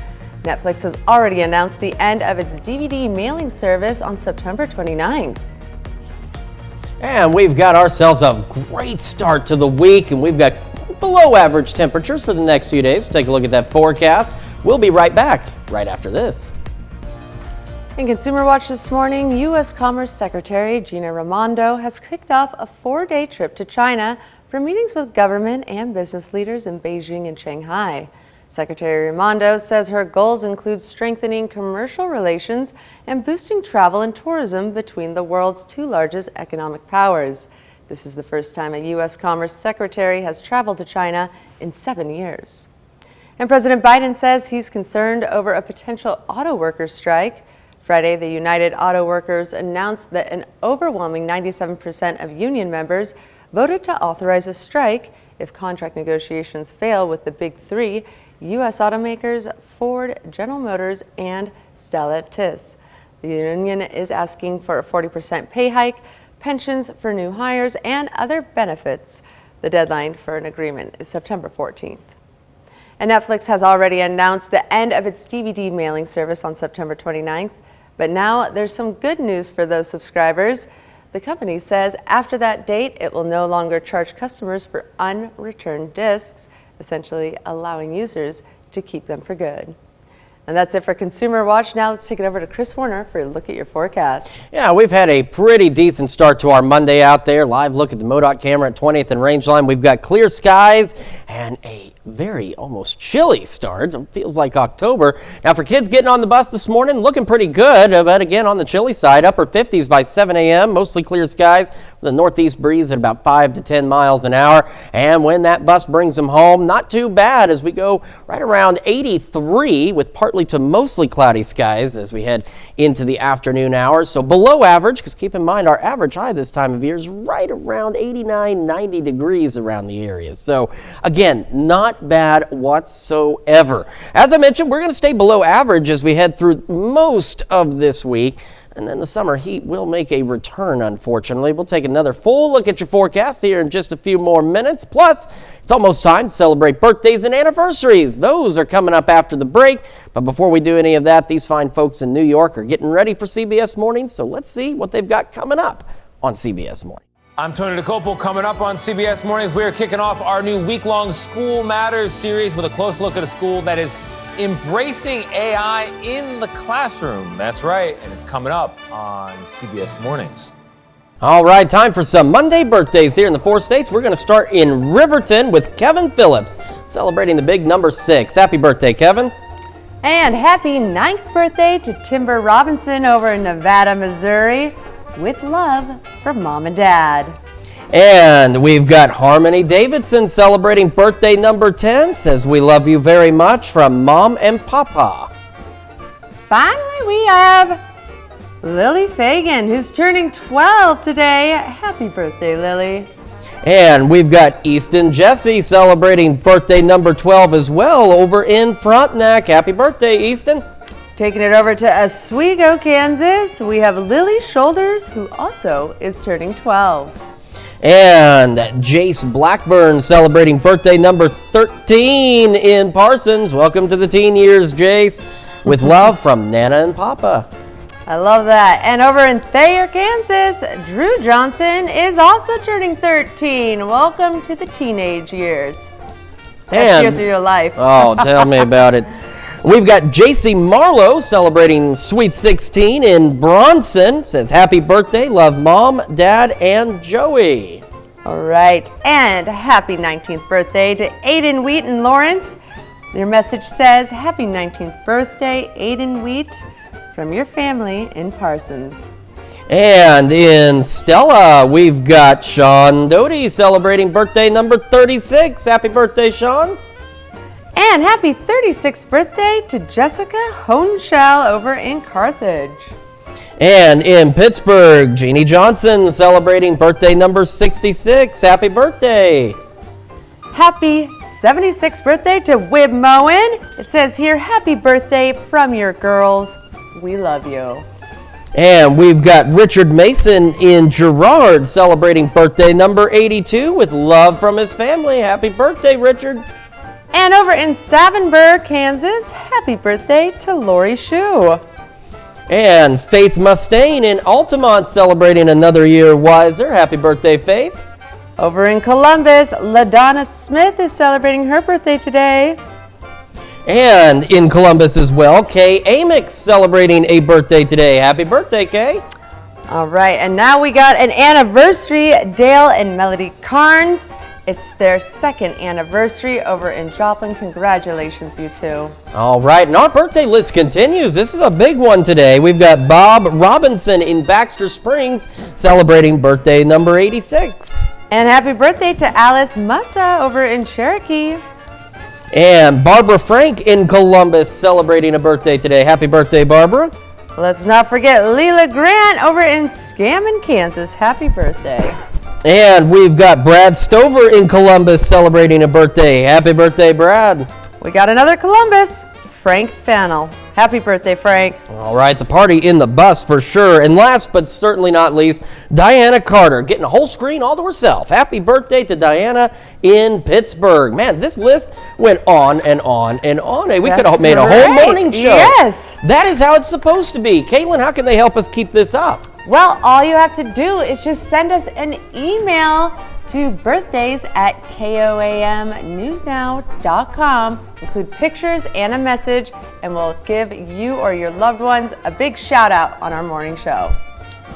S1: Netflix has already announced the end of its DVD mailing service on September 29th.
S2: And we've got ourselves a great start to the week, and we've got below average temperatures for the next few days. Take a look at that forecast. We'll be right back right after this.
S1: In Consumer Watch this morning, U.S. Commerce Secretary Gina Raimondo has kicked off a 4-day trip to China for meetings with government and business leaders in Beijing and Shanghai. Secretary Raimondo says her goals include strengthening commercial relations and boosting travel and tourism between the world's two largest economic powers. This is the first time a U.S. Commerce Secretary has traveled to China in 7 years. And President Biden says he's concerned over a potential auto workers strike. Friday, the United Auto Workers announced that an overwhelming 97% of union members voted to authorize a strike if contract negotiations fail with the big three, U.S. automakers Ford, General Motors, and Stellantis. The union is asking for a 40% pay hike, pensions for new hires, and other benefits. The deadline for an agreement is September 14th. And Netflix has already announced the end of its DVD mailing service on September 29th. But now there's some good news for those subscribers. The company says after that date, it will no longer charge customers for unreturned discs, essentially allowing users to keep them for good. And that's it for Consumer Watch. Now let's take it over to Chris Warner for a look at your forecast.
S2: Yeah, we've had a pretty decent start to our Monday out there. Live look at the MoDOT camera at 20th and Rangeline. We've got clear skies and a very almost chilly start. It feels like October. Now for kids getting on the bus this morning, looking pretty good, but again on the chilly side, upper 50s by 7 a.m., mostly clear skies with a northeast breeze at about 5 to 10 miles an hour. And when that bus brings them home, not too bad as we go right around 83 with partly to mostly cloudy skies as we head into the afternoon hours. So below average, because keep in mind our average high this time of year is right around 89, 90 degrees around the area. So again, not bad whatsoever. As I mentioned, we're going to stay below average as we head through most of this week. And then the summer heat will make a return, unfortunately. We'll take another full look at your forecast here in just a few more minutes. Plus, it's almost time to celebrate birthdays and anniversaries. Those are coming up after the break. But before we do any of that, these fine folks in New York are getting ready for CBS Mornings. So let's see what they've got coming up on CBS Morning.
S5: I'm Tony DeCopo. Coming up on CBS Mornings, we are kicking off our new week-long School Matters series with a close look at a school that is embracing AI in the classroom. That's right, and it's coming up on CBS Mornings.
S2: All right, time for some Monday birthdays here in the 4 states. We're going to start in Riverton with Kevin Phillips, celebrating the big number 6. Happy birthday, Kevin.
S1: And happy 9th birthday to Timber Robinson over in Nevada, Missouri. With love from Mom and Dad.
S2: And we've got Harmony Davidson celebrating birthday number 10. Says we love you very much from Mom and Papa.
S1: Finally, we have Lily Fagan, who's turning 12 today. Happy birthday, Lily.
S2: And we've got Easton Jesse celebrating birthday number 12 as well over in Frontenac. Happy birthday, Easton.
S1: Taking it over to Oswego, Kansas, we have Lily Shoulders, who also is turning 12.
S2: And Jace Blackburn celebrating birthday number 13 in Parsons. Welcome to the teen years, Jace. With love from Nana and Papa.
S1: I love that. And over in Thayer, Kansas, Drew Johnson is also turning 13. Welcome to the teenage years. Best years of your life.
S2: Oh, tell me about it. We've got JC Marlowe celebrating Sweet 16 in Bronson. Says happy birthday, love Mom, Dad, and Joey.
S1: All right, and happy 19th birthday to Aiden Wheat in Lawrence. Your message says, happy 19th birthday, Aiden Wheat. from your family in Parsons.
S2: And in Stella, we've got Sean Doty celebrating birthday number 36. Happy birthday, Sean.
S1: And happy 36th birthday to Jessica Honshell over in Carthage.
S2: And in Pittsburgh, Jeannie Johnson celebrating birthday number 66. Happy birthday.
S1: Happy 76th birthday to Wib Moen. It says here, happy birthday from your girls. We love you.
S2: And we've got Richard Mason in Girard celebrating birthday number 82 with love from his family. Happy birthday, Richard.
S1: And over in Savinburg, Kansas, happy birthday to Lori Shue.
S2: And Faith Mustaine in Altamont celebrating another year wiser. Happy birthday, Faith.
S1: Over in Columbus, LaDonna Smith is celebrating her birthday today.
S2: And in Columbus as well, Kay Amix celebrating a birthday today. Happy birthday, Kay.
S1: All right, and now we got an anniversary, Dale and Melody Carnes. It's their second anniversary over in Joplin. Congratulations, you two.
S2: All right, and our birthday list continues. This is a big one today. We've got Bob Robinson in Baxter Springs celebrating birthday number 86.
S1: And happy birthday to Alice Mussa over in Cherokee.
S2: And Barbara Frank in Columbus celebrating a birthday today. Happy birthday, Barbara.
S1: Let's not forget Leela Grant over in Scammon, Kansas. Happy birthday.
S2: And we've got Brad Stover in Columbus celebrating a birthday. Happy birthday, Brad.
S1: We got another Columbus, Frank Fennel. Happy birthday, Frank.
S2: All right, the party in the bus for sure. And last but certainly not least, Diana Carter getting a whole screen all to herself. Happy birthday to Diana in Pittsburgh. Man, this list went on and on and on. Hey, we could have made a whole morning show.
S1: Yes.
S2: That is how it's supposed to be. Caitlin, how can they help us keep this up?
S1: Well, all you have to do is just send us an email to birthdays@koamnewsnow.com. Include pictures and a message, and we'll give you or your loved ones a big shout out on our morning show.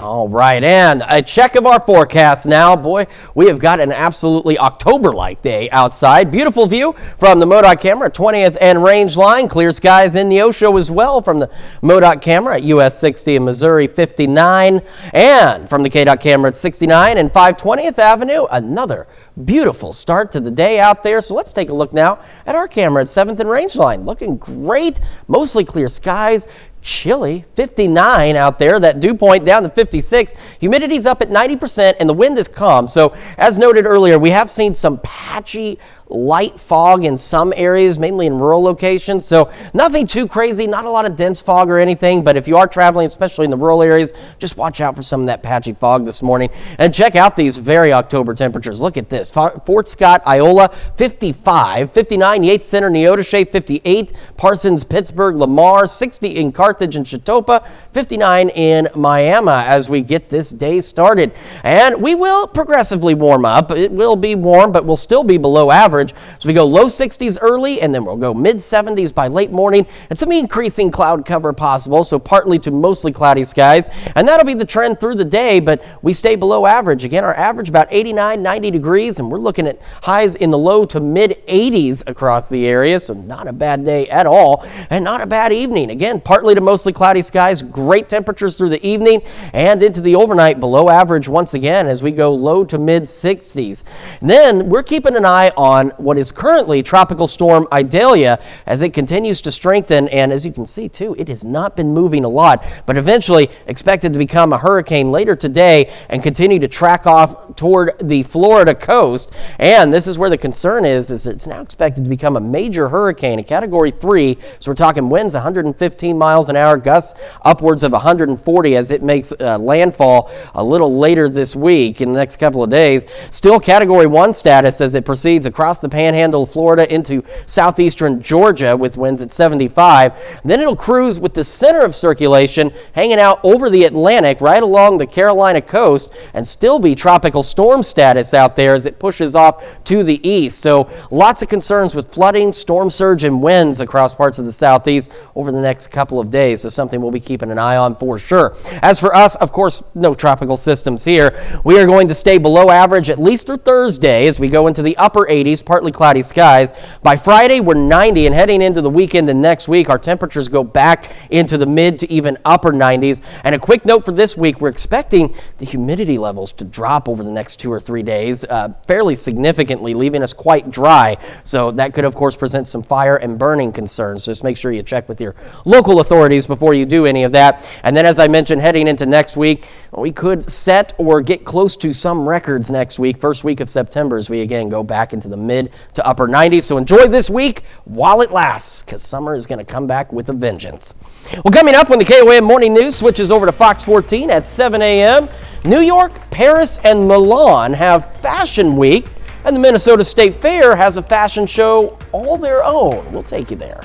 S2: All right, and a check of our forecast now. Boy, we have got an absolutely October-like day outside. Beautiful view from the MoDOT camera at 20th and Range Line. Clear skies in Neosho as well from the MoDOT camera at US 60 and Missouri 59. And from the KDOT camera at 69 and 520th Avenue. Another beautiful start to the day out there. So let's take a look now at our camera at 7th and Range Line. Looking great. Mostly clear skies. Chilly, 59 out there. That dew point down to 56. Humidity's up at 90% and the wind is calm. So as noted earlier, we have seen some patchy light fog in some areas, mainly in rural locations. So nothing too crazy, not a lot of dense fog or anything. But if you are traveling, especially in the rural areas, just watch out for some of that patchy fog this morning. And check out these very October temperatures. Look at this. Fort Scott, Iola, 55. 59, Yates Center, Neodesha, 58. Parsons, Pittsburgh, Lamar, 60 in Carthage and Chautauqua, 59 in Miami as we get this day started. And we will progressively warm up. It will be warm, but we'll still be below average. So we go low 60s early, and then we'll go mid 70s by late morning, and some increasing cloud cover possible, so partly to mostly cloudy skies. And that'll be the trend through the day, but we stay below average. Again, our average about 89, 90 degrees, and we're looking at highs in the low to mid 80s across the area, so not a bad day at all, and not a bad evening. Again, partly to mostly cloudy skies, great temperatures through the evening, and into the overnight below average once again as we go low to mid 60s. And then we're keeping an eye on what is currently Tropical Storm Idalia as it continues to strengthen, and as you can see too, it has not been moving a lot, but eventually expected to become a hurricane later today and continue to track off toward the Florida coast. And this is where the concern is it's now expected to become a major hurricane, a Category 3, so we're talking winds 115 miles an hour, gusts upwards of 140 as it makes landfall a little later this week in the next couple of days. Still Category 1 status as it proceeds across the panhandle of Florida into southeastern Georgia with winds at 75. And then it'll cruise with the center of circulation hanging out over the Atlantic right along the Carolina coast and still be tropical storm status out there as it pushes off to the east. So lots of concerns with flooding, storm surge, and winds across parts of the southeast over the next couple of days. So something we'll be keeping an eye on for sure. As for us, of course, no tropical systems here. We are going to stay below average at least through Thursday as we go into the upper 80s, partly cloudy skies. By Friday, we're 90, and heading into the weekend and next week, our temperatures go back into the mid to even upper 90s. And a quick note for this week, we're expecting the humidity levels to drop over the next 2 or 3 days fairly significantly, leaving us quite dry. So that could, of course, present some fire and burning concerns. So just make sure you check with your local authorities before you do any of that. And then, as I mentioned, heading into next week, we could set or get close to some records next week, first week of September, as we again go back into the mid to upper 90s. So enjoy this week while it lasts, because summer is going to come back with a vengeance. Well, coming up when the KOAM Morning News switches over to Fox 14 at 7 a.m., New York, Paris, and Milan have Fashion Week, and the Minnesota State Fair has a fashion show all their own. We'll take you there.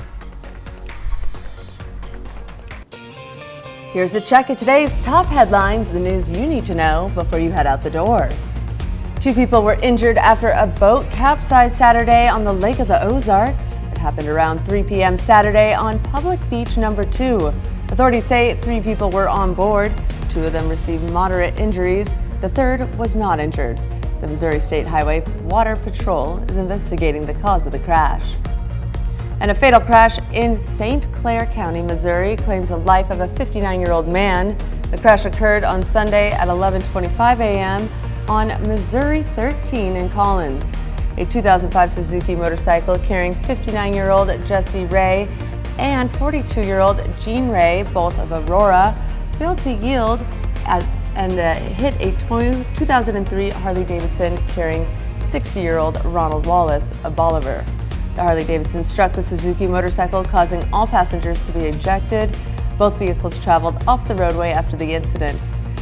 S1: Here's a check of today's top headlines, the news you need to know before you head out the door. 2 people were injured after a boat capsized Saturday on the Lake of the Ozarks. It happened around 3 p.m. Saturday on Public Beach number 2. Authorities say 3 people were on board. 2 of them received moderate injuries. The third was not injured. The Missouri State Highway Water Patrol is investigating the cause of the crash. And a fatal crash in St. Clair County, Missouri, claims the life of a 59-year-old man. The crash occurred on Sunday at 11:25 a.m. on Missouri 13 in Collins. A 2005 Suzuki motorcycle carrying 59-year-old Jesse Ray and 42-year-old Jean Ray, both of Aurora, failed to yield and hit a 2003 Harley-Davidson carrying 60-year-old Ronald Wallace of Bolivar. The Harley-Davidson struck the Suzuki motorcycle, causing all passengers to be ejected. Both vehicles traveled off the roadway after the incident.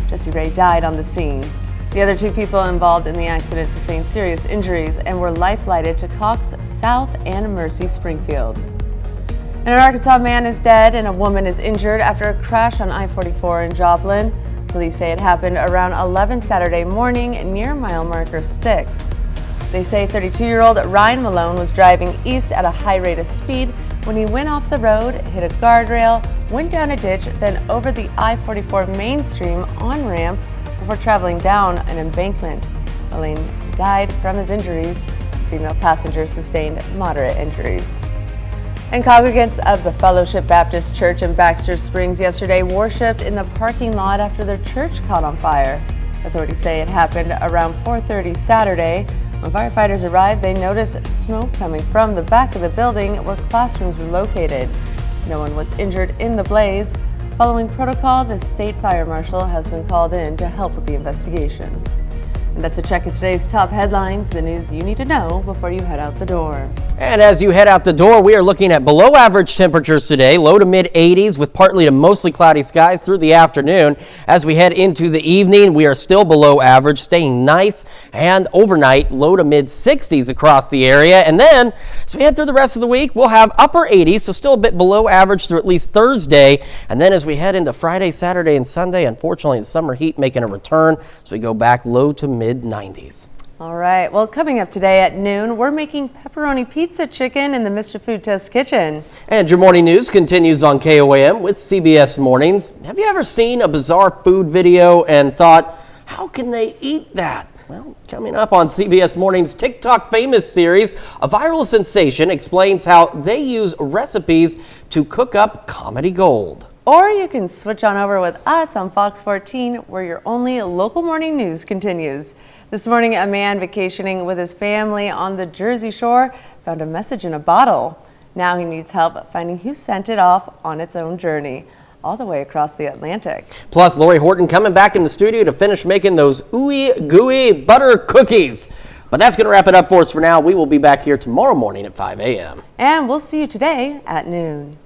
S1: Jesse Ray died on the scene. The other 2 people involved in the accident sustained serious injuries and were life-flighted to Cox South and Mercy Springfield. And an Arkansas man is dead and a woman is injured after a crash on I-44 in Joplin. Police say it happened around 11 Saturday morning near mile marker 6. They say 32-year-old Ryan Malone was driving east at a high rate of speed when he went off the road, hit a guardrail, went down a ditch, then over the I-44 mainstream on-ramp before traveling down an embankment. Malone died from his injuries. The female passenger sustained moderate injuries. And congregants of the Fellowship Baptist Church in Baxter Springs yesterday worshiped in the parking lot after their church caught on fire. Authorities say it happened around 4:30 Saturday. When firefighters arrived, they noticed smoke coming from the back of the building where classrooms were located. No one was injured in the blaze. Following protocol, the state fire marshal has been called in to help with the investigation. And that's a check of today's top headlines, the news you need to know before you head out the door.
S2: And as you head out the door, we are looking at below average temperatures today, low to mid 80s with partly to mostly cloudy skies through the afternoon. As we head into the evening, we are still below average, staying nice, and overnight, low to mid 60s across the area. And then, as we head through the rest of the week, we'll have upper 80s, so still a bit below average through at least Thursday. And then as we head into Friday, Saturday, and Sunday, unfortunately, the summer heat making a return, so we go back low to mid 90s.
S1: All right, well, coming up today at noon, we're making pepperoni pizza chicken in the Mr. Food Test kitchen.
S2: And your morning news continues on KOAM with CBS Mornings. Have you ever seen a bizarre food video and thought, how can they eat that? Well, coming up on CBS Mornings' TikTok Famous series, a viral sensation explains how they use recipes to cook up comedy gold.
S1: Or you can switch on over with us on Fox 14, where your only local morning news continues. This morning, a man vacationing with his family on the Jersey Shore found a message in a bottle. Now he needs help finding who sent it off on its own journey, all the way across the Atlantic.
S2: Plus, Lori Horton coming back in the studio to finish making those ooey gooey butter cookies. But that's going to wrap it up for us for now. We will be back here tomorrow morning at 5 a.m.
S1: And we'll see you today at noon.